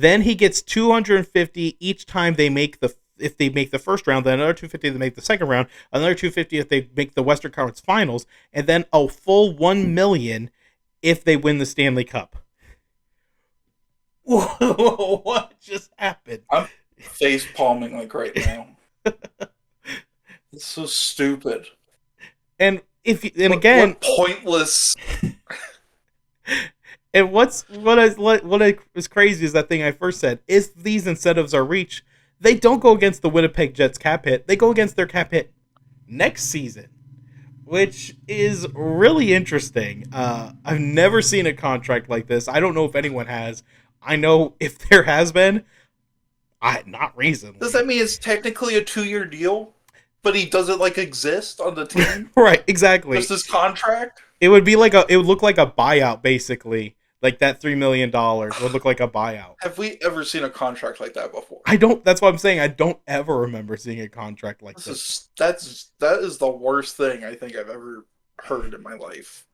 Then he gets 250 each time they make the if they make the first round, then another 250 if they make the second round, another 250 if they make the Western Conference Finals, and then a full 1 million if they win the Stanley Cup. Whoa, what just happened? I'm face palming like right now. It's so stupid. And What pointless. And what is crazy is that thing I first said. If these incentives are reached, they don't go against the Winnipeg Jets cap hit. They go against their cap hit next season, which is really interesting. I've never seen a contract like this. I don't know if anyone has. I know if there has been, not recently. Does that mean it's technically a 2-year deal, but he doesn't exist on the team? Right, exactly. Just his contract. It would look like a buyout, basically. Like that $3 million would look like a buyout. Have we ever seen a contract like that before? I don't. That's what I'm saying. I don't ever remember seeing a contract like this. That is the worst thing I think I've ever heard in my life.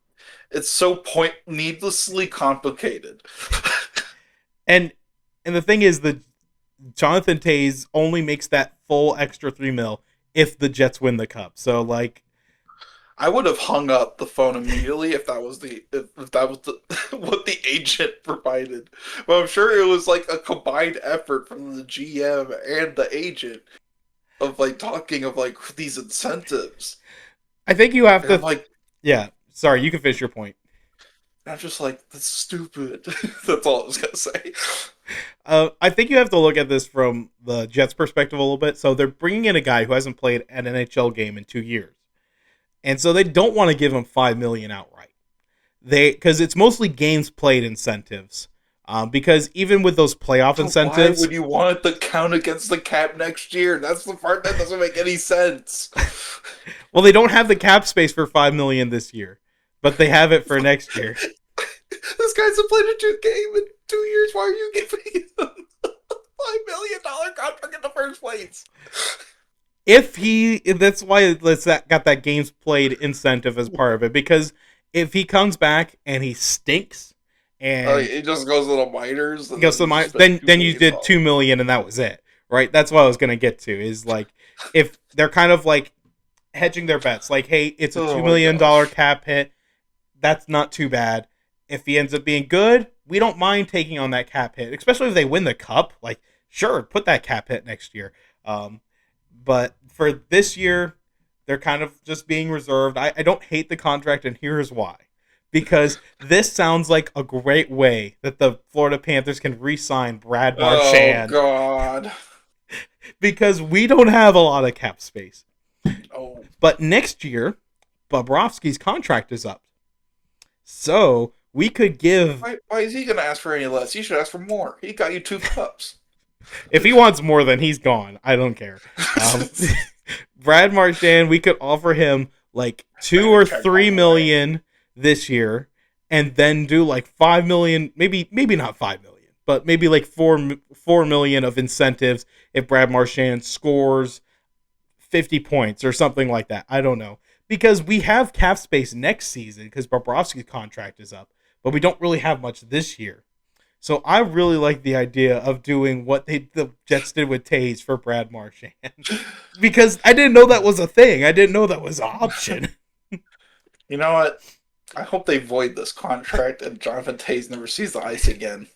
It's so needlessly complicated. and the thing is, the Jonathan Toews only makes that full extra $3 million if the Jets win the cup. So I would have hung up the phone immediately if that was what the agent provided. But I'm sure it was a combined effort from the GM and the agent of talking of these incentives. I think you have to yeah. Sorry, you can finish your point. I'm just that's stupid. That's all I was gonna say. I think you have to look at this from the Jets' perspective a little bit. So they're bringing in a guy who hasn't played an NHL game in 2 years. And so they don't want to give him $5 million outright. Because it's mostly games played incentives. Because even with those playoff incentives, why would you want it to count against the cap next year? That's the part that doesn't make any sense. Well, they don't have the cap space for $5 million this year, but they have it for next year. This guy's played a game in 2 years. Why are you giving him a $5 million contract in the first place? That's why it's got that games played incentive as part of it, because if he comes back and he stinks and he just goes to the minors, then you did $2 million and that was it, right? That's what I was gonna get to, is if they're kind of hedging their bets, hey, it's a $2 million cap hit, that's not too bad. If he ends up being good, we don't mind taking on that cap hit, especially if they win the cup. Sure, put that cap hit next year. But for this year, they're kind of just being reserved. I don't hate the contract, and here's why. Because this sounds like a great way that the Florida Panthers can re-sign Brad Marchand. Oh, God. Because we don't have a lot of cap space. Oh. But next year, Bobrovsky's contract is up. So we could give... Why is he going to ask for any less? He should ask for more. He got you 2 cups. If he wants more, then he's gone. I don't care. Brad Marchand, we could offer him $2 or $3 million this year, and then do $5 million, maybe not $5 million, but maybe $4 million of incentives if Brad Marchand scores 50 points or something like that. I don't know, because we have cap space next season because Bobrovsky's contract is up, but we don't really have much this year. So I really like the idea of doing what the Jets did with Toews for Brad Marchand. Because I didn't know that was a thing. I didn't know that was an option. You know what? I hope they void this contract and Jonathan Toews never sees the ice again.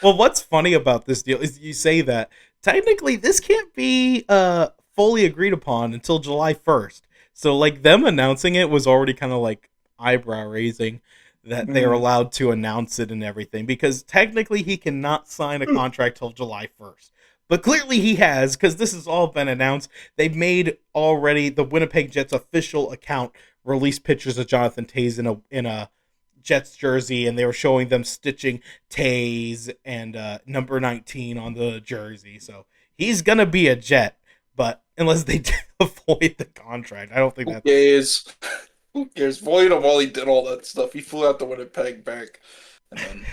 Well, what's funny about this deal is you say that technically this can't be fully agreed upon until July 1st. So them announcing it was already kind of eyebrow raising that they're allowed to announce it and everything, because technically he cannot sign a contract till July 1st. But clearly he has, because this has all been announced. They've made already the Winnipeg Jets official account released pictures of Jonathan Toews in a Jets jersey, and they were showing them stitching Toews and number 19 on the jersey. So he's going to be a Jet, but unless they avoid the contract, I don't think that's... Who cares? Void him while he did all that stuff. He flew out to Winnipeg back. And then...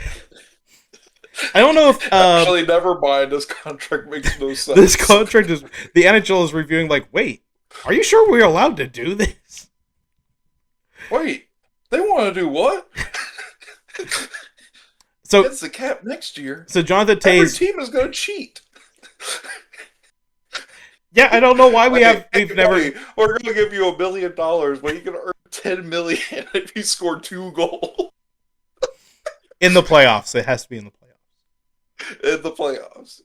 I don't know if... Actually, never mind. This contract makes no sense. This contract is... The NHL is reviewing wait, are you sure we're allowed to do this? Wait, they want to do what? So It's the cap next year. so Jonathan Every Tays. team is going to cheat. Yeah, I don't know why we've never buddy, we're going to give you $1 million, but you can earn $10 million if you score 2 goals in the playoffs. It has to be in the playoffs. in the playoffs.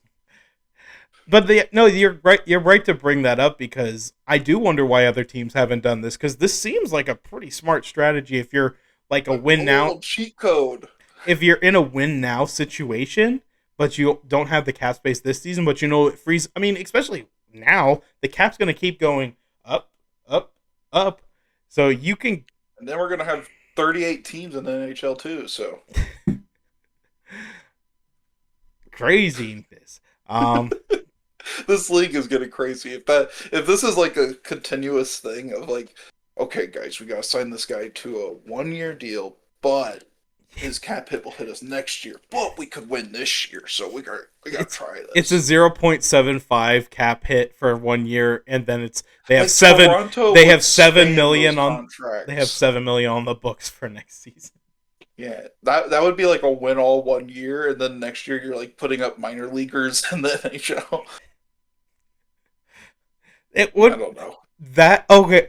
But no, you're right. You're right to bring that up because I do wonder why other teams haven't done this. Because this seems like a pretty smart strategy if you're like a win now. Cheat code. If you're in a win now situation, but you don't have the cap space this season, but you know it frees. I mean, especially now, the cap's going to keep going up, up, up. So you can. And then we're going to have 38 teams in the NHL too. So craziness. This league is getting crazy. If this is like a continuous thing of like, okay, guys, we gotta sign this guy to a 1-year deal, but his cap hit will hit us next year. But we could win this year, so we gotta try this. It's a 0.75 cap hit for 1 year, and then they have Toronto They have 7 million on. Contracts. They have 7 million on the books for next season. Yeah, that would be like a win all 1 year, and then next year you're like putting up minor leaguers in the NHL. It would. I don't know. That okay?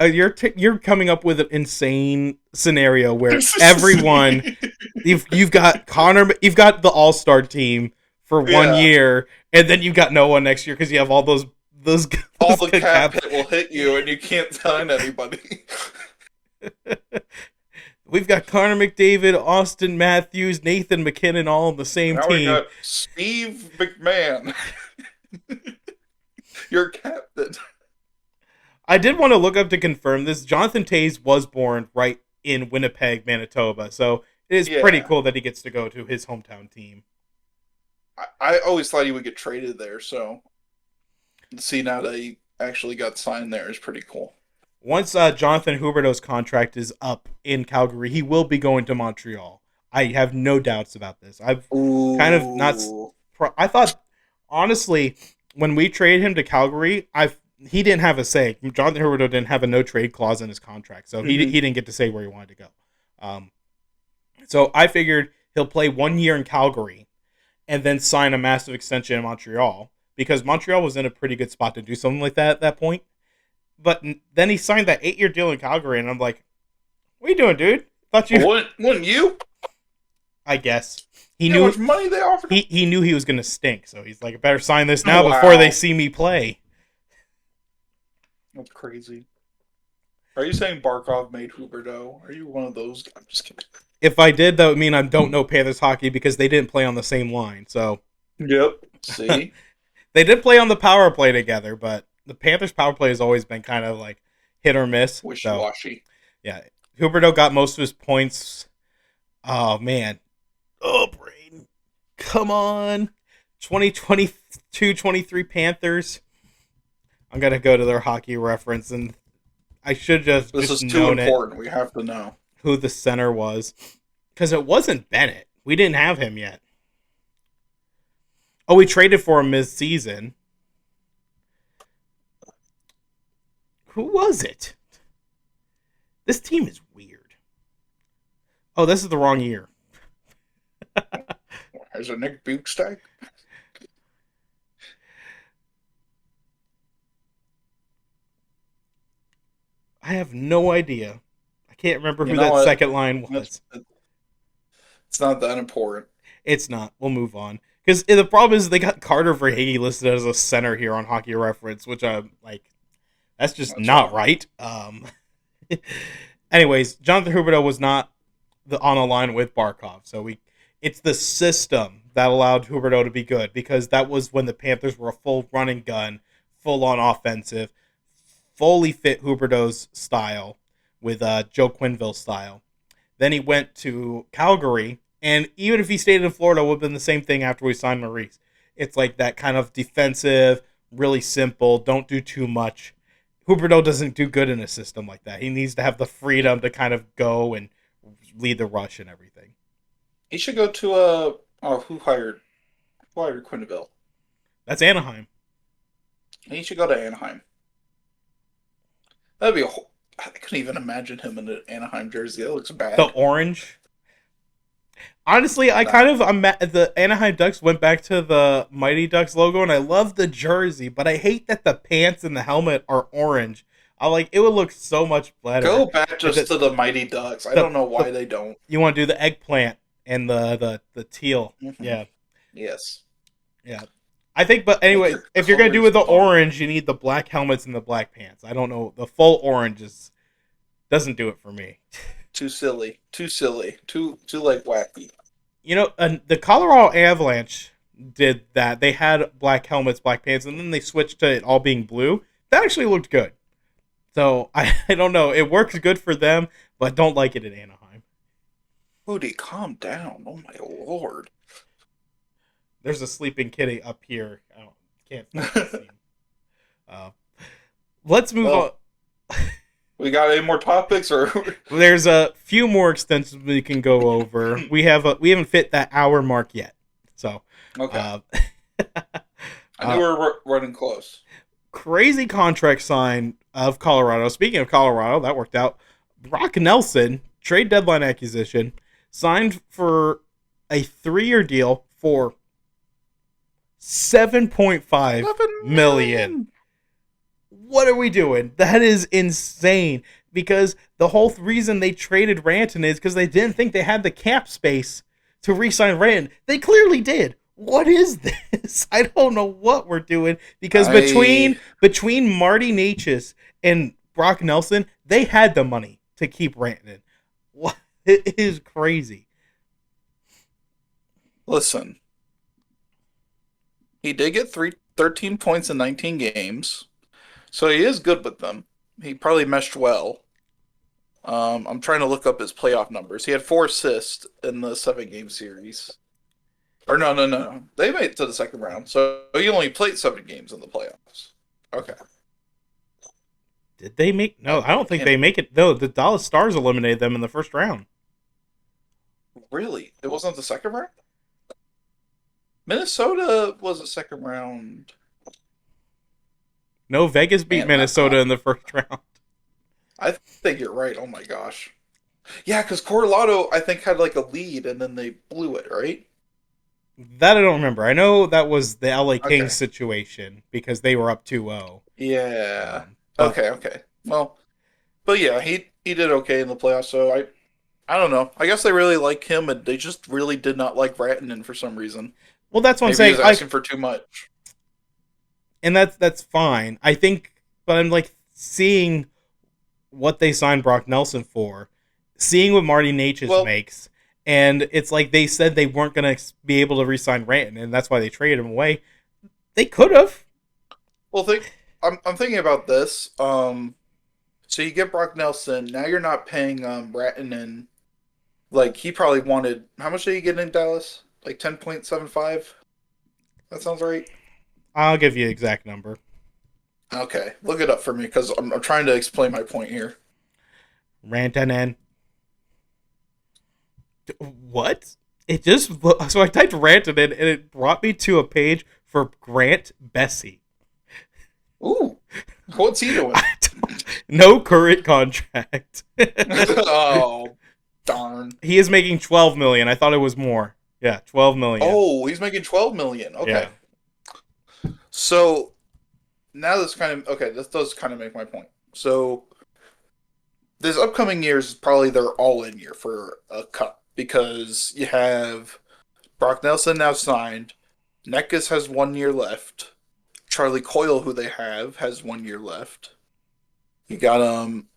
You're coming up with an insane scenario where everyone you've got Connor, you've got the All-Star team for 1 year, and then you've got no one next year because you have all those all the cap hit will hit you, and you can't sign anybody. We've got Connor McDavid, Austin Matthews, Nathan McKinnon all on the same now team. We got Steve McMahon, your captain. I did want to look up to confirm this. Jonathan Tays was born right in Winnipeg, Manitoba, so it is pretty cool that he gets to go to his hometown team. I always thought he would get traded there, so to see now that he actually got signed there is pretty cool. Once Jonathan Huberdeau's contract is up in Calgary, he will be going to Montreal. I have no doubts about this. I've kind of not. I thought, honestly, when we traded him to Calgary, he didn't have a say. Jonathan Huberdeau didn't have a no trade clause in his contract, so he didn't get to say where he wanted to go. So I figured he'll play 1 year in Calgary and then sign a massive extension in Montreal because Montreal was in a pretty good spot to do something like that at that point. But then he signed that 8-year deal in Calgary, and I'm like, "What are you doing, dude? Thought you wouldn't you?" I guess he knew how much money they offered. He knew he was going to stink, so he's like, "I better sign this now before they see me play." That's crazy. Are you saying Barkov made Huberdeau? Are you one of those? I'm just kidding. If I did, that would mean I don't know Panthers hockey because they didn't play on the same line. So, yep. See, they did play on the power play together, but the Panthers power play has always been kind of like hit or miss. Wishy-washy. So, yeah. Huberdeau got most of his points. Oh, man. Oh, brain. Come on. 2022-23 Panthers. I'm going to go to their hockey reference, and I should just This just is too important. We have to know who the center was. Because it wasn't Bennett. We didn't have him yet. Oh, we traded for him mid-season. Who was it? This team is weird. Oh, this is the wrong year. Is it Nick Bukestad? I have no idea. I can't remember who that second line was. It's not that important. It's not. We'll move on. Because the problem is they got Carter Verhaeghe listed as a center here on Hockey Reference, which I'm like, that's just not right. Anyways, Jonathan Huberdeau was not on a line with Barkov, so it's the system that allowed Huberdeau to be good because that was when the Panthers were a full running gun, full on offensive, fully fit Huberdeau's style with Joe Quenneville's style. Then he went to Calgary, and even if he stayed in Florida, it would have been the same thing after we signed Maurice. It's like that kind of defensive, really simple, don't do too much. Huberdeau doesn't do good in a system like that. He needs to have the freedom to kind of go and lead the rush and everything. He should go to who hired Quenneville? That's Anaheim. He should go to Anaheim. That'd be I couldn't even imagine him in an Anaheim jersey. That looks bad. The orange. Honestly, I Nah. kind of the Anaheim Ducks went back to the Mighty Ducks logo, and I love the jersey, but I hate that the pants and the helmet are orange. I like it would look so much better. Go back If just to the Mighty Ducks. I don't know the why they don't. you want to do the eggplant and the teal, Hmm. yeah, Yes. yeah. I think, but Make anyway, your if you're gonna do colors with the fun. orange, you need the black helmets and the black pants. I don't know, the full orange is doesn't do it for me. Too silly. Too silly. Too like wacky. The Colorado Avalanche did that. They had black helmets, black pants, and then they switched to it all being blue. That actually looked good. So I don't know. It works good for them, but don't like it in Anaheim. Rudy, calm down. Oh my lord. There's a sleeping kitty up here. I can't stop this scene. Uh, let's move on. Well, we got any more topics or There's a few more extensions we can go over. We haven't fit that hour mark yet. So, okay. uh, I knew we were running close. crazy contract sign of Colorado. Speaking of Colorado, that worked out. Brock Nelson, trade deadline acquisition, signed for a 3-year deal for $7.5 million. What are we doing? That is insane. Because the whole reason they traded Ranton is because they didn't think they had the cap space to re-sign Ranton. They clearly did. What is this? I don't know what we're doing because between Marty Natchez and Brock Nelson, they had the money to keep Ranton. What? It is crazy. Listen, he did get 13 points in 19 games, so he is good with them. He probably meshed well. I'm trying to look up his playoff numbers. He had 4 assists in the 7-game series. Or no. They made it to the second round, so he only played 7 games in the playoffs. Okay. Did they make? No, I don't think they make it. No, the Dallas Stars eliminated them in the first round. Really? It wasn't the second round? Minnesota was a second round. No, Vegas beat Man, Minnesota in the first round. I think you're right. Oh my gosh. Yeah, because Colorado, I think, had like a lead and then they blew it, right? That I don't remember. I know that was the LA Kings Okay. situation because they were up 2-0. Yeah. But Okay. Well, but yeah, he did okay in the playoffs. So I don't know. I guess they really like him, and they just really did not like Rantanen for some reason. well, that's what I'm Maybe he saying. was asking for too much. And that's fine. I think, but I'm like seeing what they signed Brock Nelson for, seeing what Marty Natchez Well, makes, and it's like they said they weren't going to be able to re-sign Ranton, and that's why they traded him away. They could have. think I'm thinking about this. So you get Brock Nelson. Now you're not paying Rantanen. Like he probably wanted. How much did he get in Dallas? Like 10.75. That sounds right. I'll give you an exact number. Okay, look it up for me because I'm trying to explain my point here. Rantanen. What? It just so I typed Rantanen and it brought me to a page for Grant Bessie. Ooh, what's he doing? No current contract. Oh, darn. He is making 12 million. I thought it was more. Yeah, 12 million. Oh, he's making 12 million. Okay. Yeah. So now this does kind of make my point. So this upcoming year is probably their all-in year for a cup because you have Brock Nelson now signed. Neckes has 1 year left. Charlie Coyle, who they have, has 1 year left. You got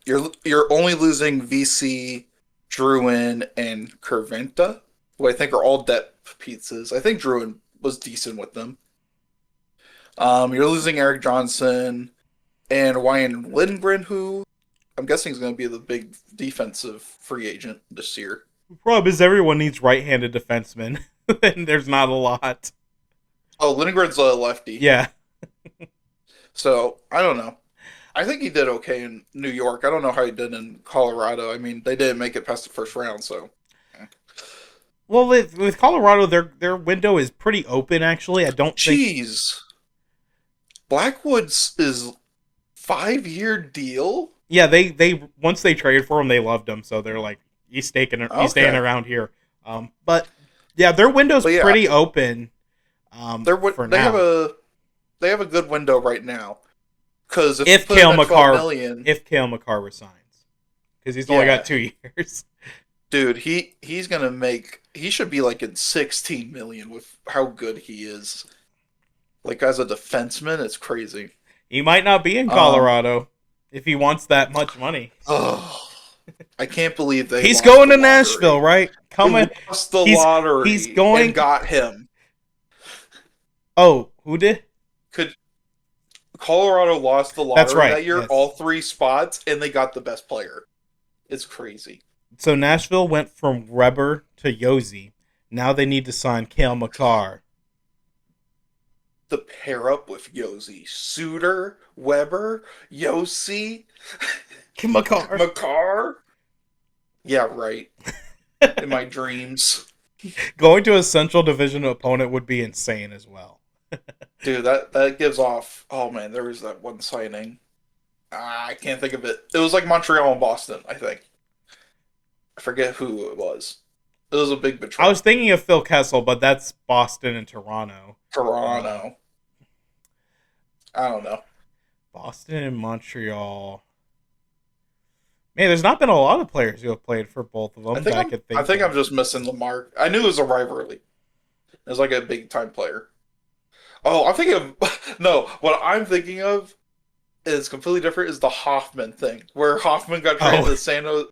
you're only losing VC, Druin, and Curventa, who I think are all depth pieces. I think Druin was decent with them. You're losing Eric Johnson and Ryan Lindgren, who I'm guessing is going to be the big defensive free agent this year. The problem is everyone needs right-handed defensemen, and there's not a lot. Oh, Lindgren's a lefty. Yeah. So, I don't know. I think he did okay in New York. I don't know how he did in Colorado. I mean, they didn't make it past the first round, so. Well, with Colorado, their window is pretty open. Actually, I don't think. Jeez. Blackwood's is 5-year deal? Yeah, they once they traded for him, they loved him, so they're like, he's staying Okay. around here. But yeah, their window's But yeah, pretty open. For now. they have a good window right now. Because if you If put him Kale at 12 McCarr, million, if Kale McCarr resigns, because he's only got yeah, 2 years. dude, he's gonna make. He should be like in 16 million with how good he is. Like as a defenseman, it's crazy. He might not be in Um, Colorado if he wants that much money. oh, I can't believe they He's lost going the to Nashville, lottery. right? They Coming. lost the He's lottery and going. got him. Oh, who did? Could Colorado lost the That's lottery right. that year, all Yes. 3 spots, and they got the best player. It's crazy. So Nashville went from Weber to Yossi. Now they need to sign Kale McCarr. The pair up with Yossi, Suter, Weber, Yossi, McCarr. Makar. Yeah, right. In my dreams. Going to a Central Division opponent would be insane as well. Dude, that gives off. Oh man, there was that one signing. I can't think of it. It was like Montreal and Boston, I think. I forget who it was. It was a big I betrayal. was thinking of Phil Kessel, but that's Boston and Toronto. Toronto. I don't know. Boston and Montreal. Man, there's not been a lot of players who have played for both of them that I could think I think of. I'm just missing the mark. I knew it was a rivalry. It was like a big time player. Oh, I'm thinking of no. What I'm thinking of is completely different. Is the Hoffman thing where Hoffman got traded to San Jose,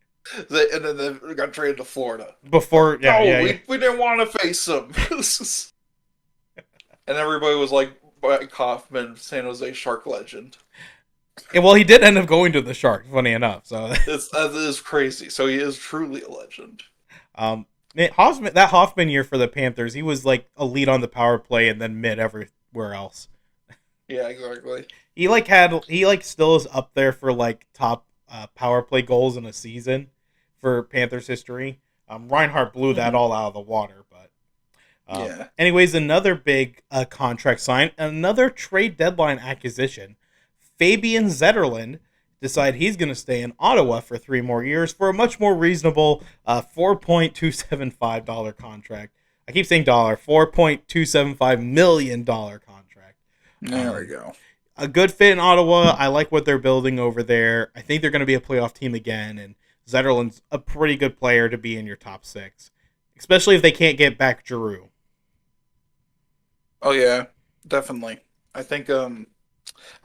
and then they got traded to Florida. Before, yeah, No, yeah. we didn't want to face him. And everybody was like, Mike Hoffman, San Jose Shark legend. Yeah, well, he did end up going to the Sharks, funny enough. So That is crazy. So he is truly a legend. That Hoffman year for the Panthers, he was like a lead on the power play and then mid everywhere else. Yeah, exactly. He still is up there for like top power play goals in a season for Panthers history. Reinhardt blew that all out of the water, but Yeah. anyways, another big contract sign, another trade deadline acquisition. Fabian Zetterlund decided he's going to stay in Ottawa for 3 more years for a much more reasonable $4.275 contract. I keep saying dollar, $4.275 million contract. There we go. A good fit in Ottawa. I like what they're building over there. I think they're going to be a playoff team again, and Zetterlund's a pretty good player to be in your top 6, especially if they can't get back Giroux. Oh yeah, definitely. I think I'm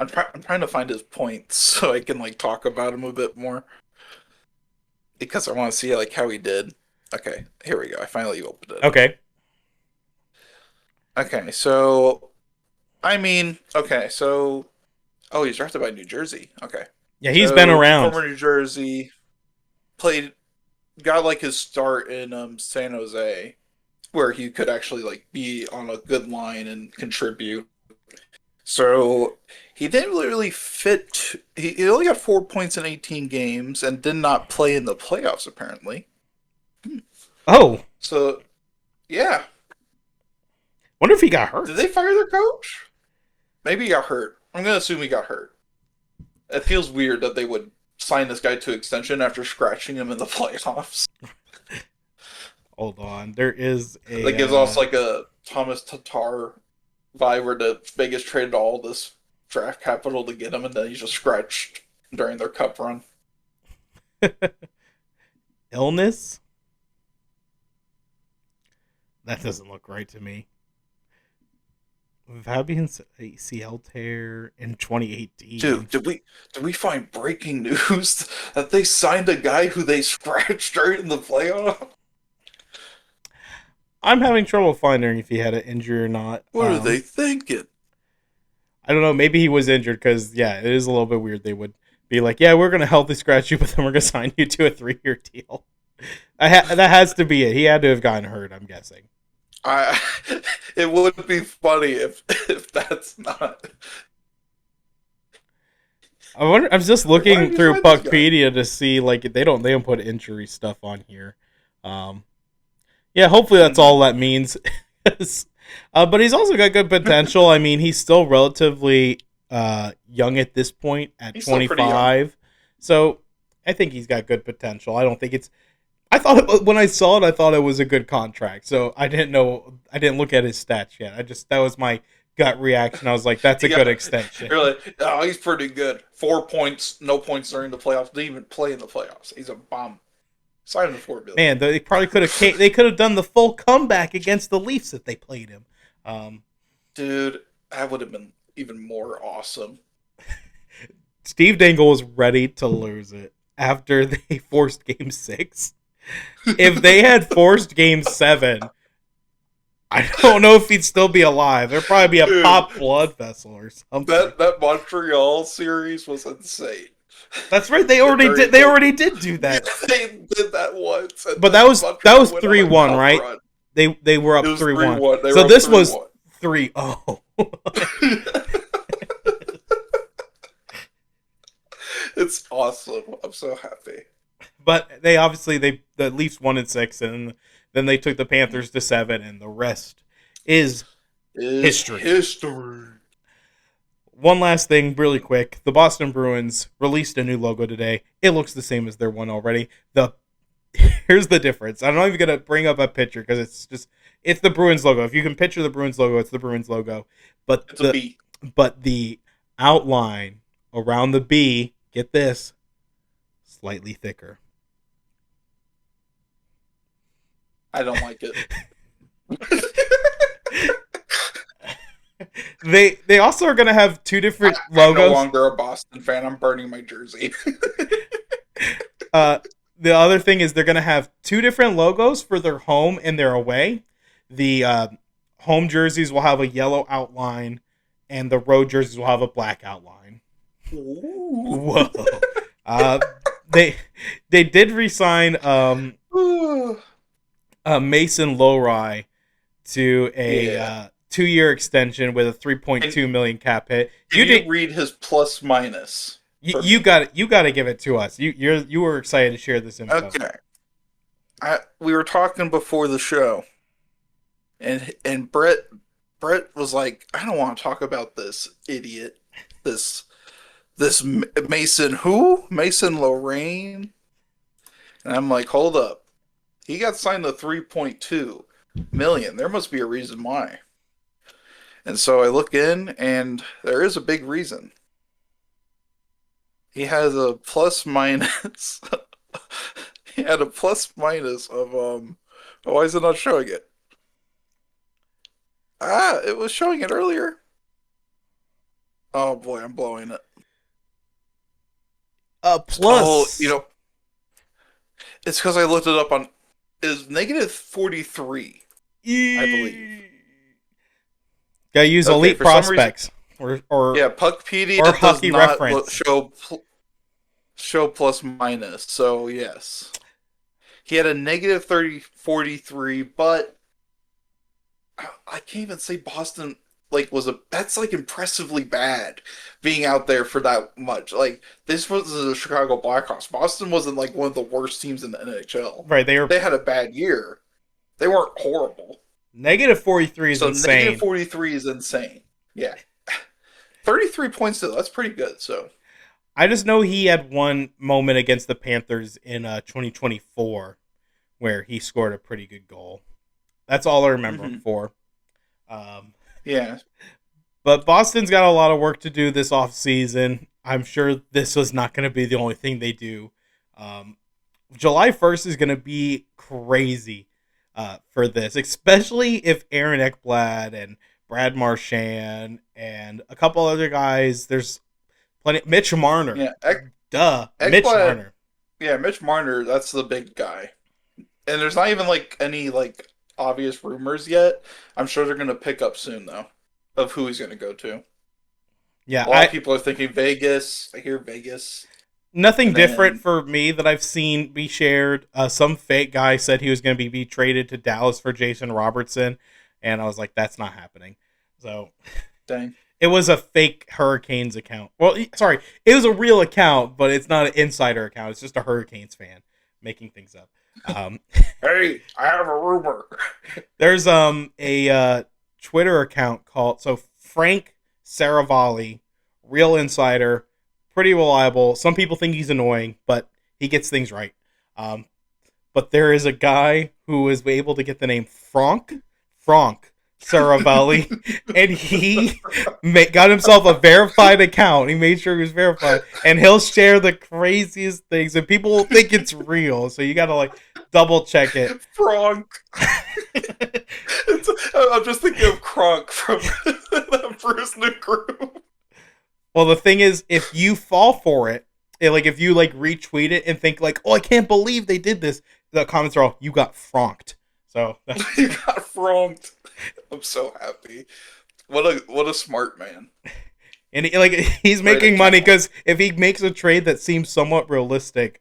trying to find his points so I can like talk about him a bit more because I want to see like how he did. Okay, here we go. I finally opened it. Okay. Okay, so okay, so oh, he's drafted by New Jersey. Okay. Yeah, he's So, been around. Former New Jersey, got like his start in San Jose, where he could actually like be on a good line and contribute. So he didn't really fit. He only got 4 points in 18 games and did not play in the playoffs apparently. Oh, So yeah, wonder if he got hurt. did they fire their coach? Maybe he got hurt. I'm gonna assume he got hurt. It feels weird that they would sign this guy to extension after scratching him in the playoffs. Hold on. There is a... That gives off like a Thomas Tatar vibe where the Vegas traded all this draft capital to get him and then he's just scratched during their cup run. illness? That doesn't look right to me. Fabian's ACL tear in 2018. Dude, did we find breaking news that they signed a guy who they scratched during the playoff? I'm having trouble finding if he had an injury or not. What are they thinking? I don't know. Maybe he was injured because, yeah, it is a little bit weird. They would be like, yeah, we're going to healthy scratch you, but then we're going to sign you to a 3-year deal. That has to be it. He had to have gotten hurt, I'm guessing. It would be funny if that's not. I was just looking Why did you through sign this guy? Puckpedia to see like they don't put injury stuff on here. Yeah, hopefully that's all that means. But he's also got good potential. I mean, he's still relatively young at this point at He's still pretty 25. So I think he's got good potential. I don't think it's I thought when I saw it, I thought it was a good contract. So I didn't know. I didn't look at his stats yet. That was my gut reaction. I was like, that's a good extension. You're like, oh, he's pretty good. 4 points, no points during the playoffs. Didn't even play in the playoffs. He's a bomb. Sign him to $4 billion. Man, they probably could have. They could have done the full comeback against the Leafs if they played him. Dude, that would have been even more awesome. Steve Dangle was ready to lose it after they forced Game 6. If they had forced Game 7, I don't know if he'd still be alive. There'd probably be a pop blood vessel or something. That Montreal series was insane. That's right. They already did do that. They did that once. But that was 3-1, right? Run. They were up 3-1. So this was 3-0. It's awesome. I'm so happy. But the Leafs won in 6, and then they took the Panthers to 7, and the rest is history. One last thing, really quick. The Boston Bruins released a new logo today. It looks the same as their one already. Here's the difference. I'm not even going to bring up a picture because it's the Bruins logo. If you can picture the Bruins logo, it's the Bruins logo. But it's a B. But the outline around the B, get this, slightly thicker. I don't like it. They also are going to have two different logos. I'm no longer a Boston fan. I'm burning my jersey. The other thing is they're going to have two different logos for their home and their away. The home jerseys will have a yellow outline, and the road jerseys will have a black outline. Ooh. Whoa. They did re-sign Mason Lowry to a 2-year extension with a $3.2 million cap hit. You didn't read his plus minus. You got it. You got to give it to us. You were excited to share this info. Okay. We were talking before the show, and Brett was like, I don't want to talk about this idiot, this Mason Lorraine, and I'm like, hold up, he got signed to $3.2 million. There must be a reason why. And so I look in, and there is a big reason. He has a plus minus. He had a plus minus of why is it not showing it? It was showing it earlier. Oh boy, I'm blowing it. Plus. Oh, it's because I looked it up on. Is negative 43, I believe. Gotta use elite prospects. Or yeah, Puckpedia or hockey does not reference. show plus minus. So yes, he had a negative 43, but I can't even say Boston that's impressively bad being out there for that much. Like, this was the Chicago Blackhawks. Boston wasn't one of the worst teams in the NHL. Right, they had a bad year. They weren't horrible. Negative 43 is insane. Negative 43 is insane. Yeah. 33 points though, that's pretty good. So I just know he had one moment against the Panthers in 2024 where he scored a pretty good goal. That's all I remember him for. Yeah. But Boston's got a lot of work to do this offseason. I'm sure this was not going to be the only thing they do. July 1st is going to be crazy for this, especially if Aaron Ekblad and Brad Marchand and a couple other guys. There's plenty. Mitch Marner. Yeah. Mitch Marner. Yeah, Mitch Marner, that's the big guy. And there's not even any obvious rumors yet. I'm sure they're going to pick up soon though of who he's going to go to. Yeah, a lot of people are thinking Vegas. I hear Vegas. Nothing different for me that I've seen be shared. Some fake guy said he was going to be traded to Dallas for Jason Robertson, and I was like, that's not happening. So, dang. It was a fake Hurricanes account. Well, sorry, it was a real account, but it's not an insider account. It's just a Hurricanes fan making things up. Hey, I have a rumor. There's a Twitter account called Frank Saravalli, real insider, pretty reliable. Some people think he's annoying, but he gets things right. but there is a guy who was able to get the name Fronk Saravelli, and he got himself a verified account. He made sure he was verified, and he'll share the craziest things, and people will think it's real. So you gotta like double check it. Fronk. I'm just thinking of Kronk from that first new group. Well, the thing is, if you fall for it, like if you like retweet it and think like, "Oh, I can't believe they did this," the comments are all, "You got fronked." So You got Fronked. I'm so happy. What a smart man. and he's making money because if he makes a trade that seems somewhat realistic,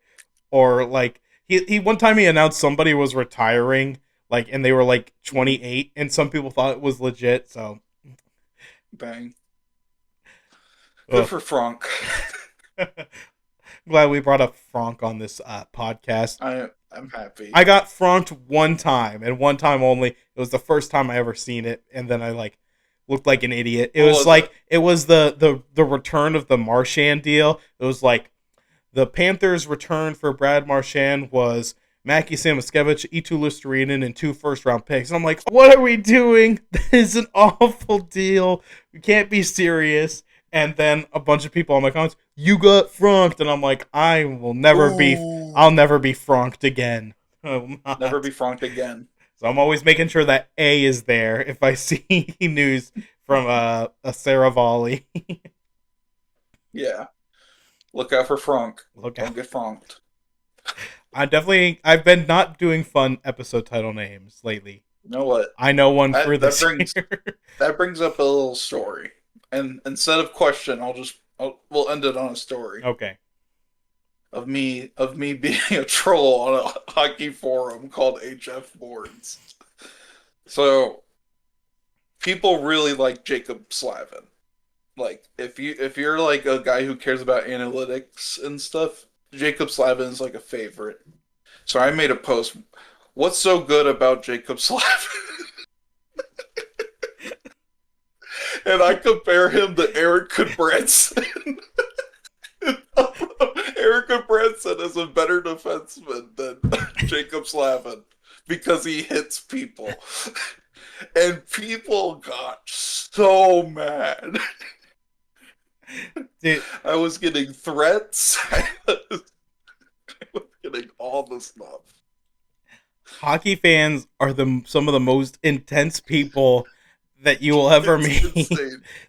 or like he one time he announced somebody was retiring, like, and they were like 28, and some people thought it was legit. So Bang. Good for Fronk. glad we brought up Fronk on this podcast. I'm happy. I got Fronked one time, and one time only. It was the first time I ever seen it, and then I like looked like an idiot. It was like it was the return of the Marchand deal. It was like the Panthers' return for Brad Marchand was Mackie Samoskevich, Eetu Luostarinen, and 2 first-round picks. And I'm like, what are we doing? This is an awful deal. We can't be serious. And then a bunch of people on my comments, you got fronked, and I'm like, I'll never be fronked again. Never be Fronked again. So I'm always making sure that A is there if I see news from a Saravalli. Yeah. Look out for Fronk. Don't get Fronked. I've been not doing fun episode title names lately. You know what? I know one for this year. That brings up a little story. And instead of question, we'll end it on a story. Okay. Of me being a troll on a hockey forum called HF Boards. So people really like Jacob Slavin. Like if you're like a guy who cares about analytics and stuff, Jacob Slavin is like a favorite. So I made a post. What's so good about Jacob Slavin? And I compare him to Eric Goodbranson. Eric Goodbranson is a better defenseman than Jacob Slavin because he hits people. And people got so mad. Dude, I was getting threats. I was getting all the stuff. Hockey fans are some of the most intense people that you will ever meet.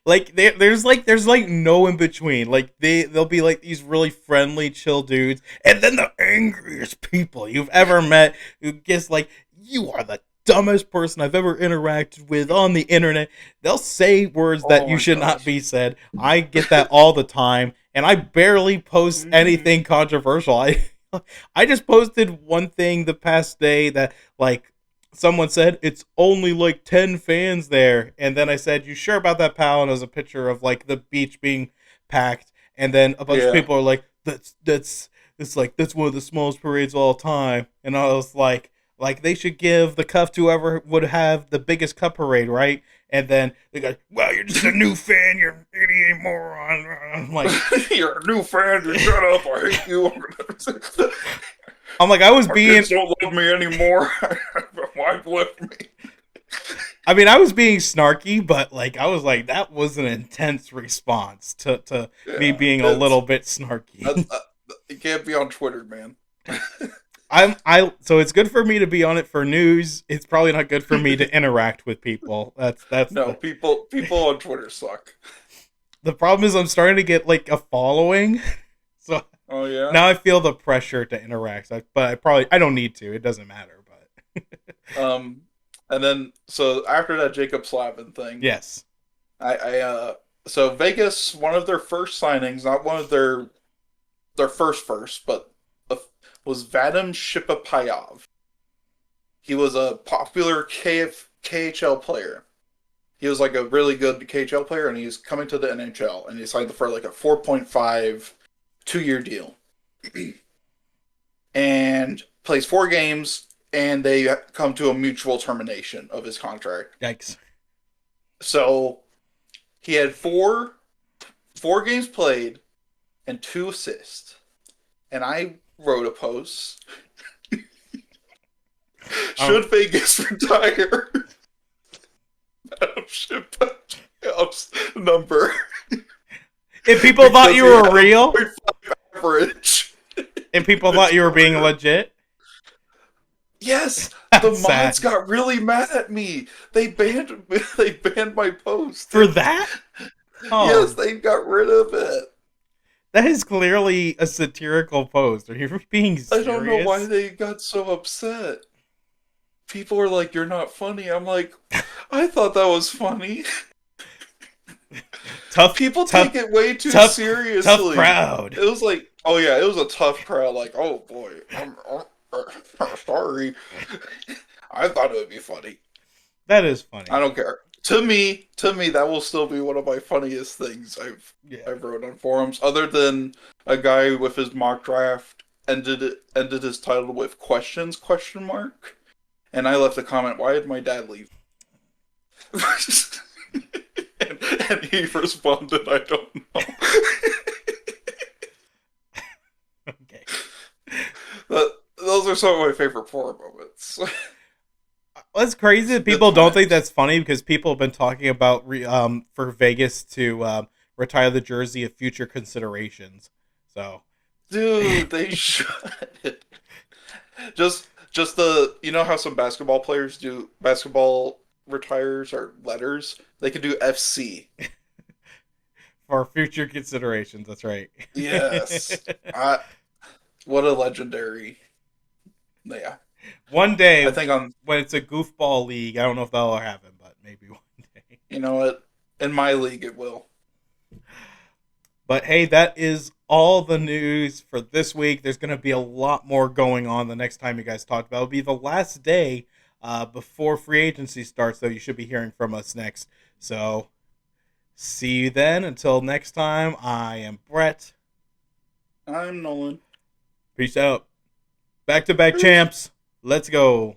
Like there's no in between. Like they'll be like these really friendly, chill dudes, and then the angriest people you've ever met who gets like, you are the dumbest person I've ever interacted with on the internet. They'll say words that you should not be said. I get that all the time, and I barely post anything controversial. I just posted one thing the past day that like someone said it's only like 10 fans there, and then I said, you sure about that, pal? And it was a picture of like the beach being packed, and then a bunch of people are like, that's one of the smallest parades of all time. And I was like they should give the cup to whoever would have the biggest cup parade, right? And then they go, well, you're just a new fan, you're an idiot moron. I'm like, you're a new fan, you shut up, I hate you. I'm like, Our kids don't love me anymore. Why left me? I mean, I was being snarky, but like I was like, that was an intense response to me being a little bit snarky. You can't be on Twitter, man. So it's good for me to be on it for news. It's probably not good for me to interact with people. People on Twitter suck. The problem is I'm starting to get like a following. So oh yeah. Now I feel the pressure to interact. But I don't need to. It doesn't matter, but and then so after that Jacob Slavin thing. Yes. So Vegas, one of their first signings, not one of their first, but was Vadim Shipapayov. He was a popular KHL player. He was like a really good KHL player, and he's coming to the NHL, and he signed for like a 4.5 2-year deal. And plays 4 games, and they come to a mutual termination of his contract. Yikes. So he had 4 games played and 2 assists. And I wrote a post Should Vegas retire Adam Ship's number? If people thought you were real, 0.5 average. and people thought you were being legit, Yes, that's the sad. mods got really mad at me. They banned my post For that? Oh, Yes, they got rid of it. that is clearly a satirical post. Are you being serious? I don't know why they got so upset. People are like, "You're not funny." I'm like, I thought that was funny. People take it way too seriously. Tough crowd. It was like, oh yeah, it was a tough crowd. Like, oh boy, I'm sorry. I thought it would be funny. That is funny. I don't care. To me, that will still be one of my funniest things I've wrote on forums. Other than a guy with his mock draft ended his title with questions ? And I left a comment, "Why did my dad leave?" and he responded, "I don't know." Okay. Those are some of my favorite forum moments. That's crazy that people don't think that's funny because people have been talking about for Vegas to retire the jersey of future considerations. So, dude, they should. Just the, you know how some basketball players do basketball retires or letters? They could do FC. For future considerations, that's right. Yes. What a legendary. Yeah. One day, I think when it's a goofball league, I don't know if that'll happen, but maybe one day. You know what? In my league, it will. But hey, that is all the news for this week. There's going to be a lot more going on the next time you guys talk about. It'll be the last day before free agency starts, though. You should be hearing from us next. So, see you then. Until next time, I am Brett. I'm Nolan. Peace out. Back-to-back champs. Let's go.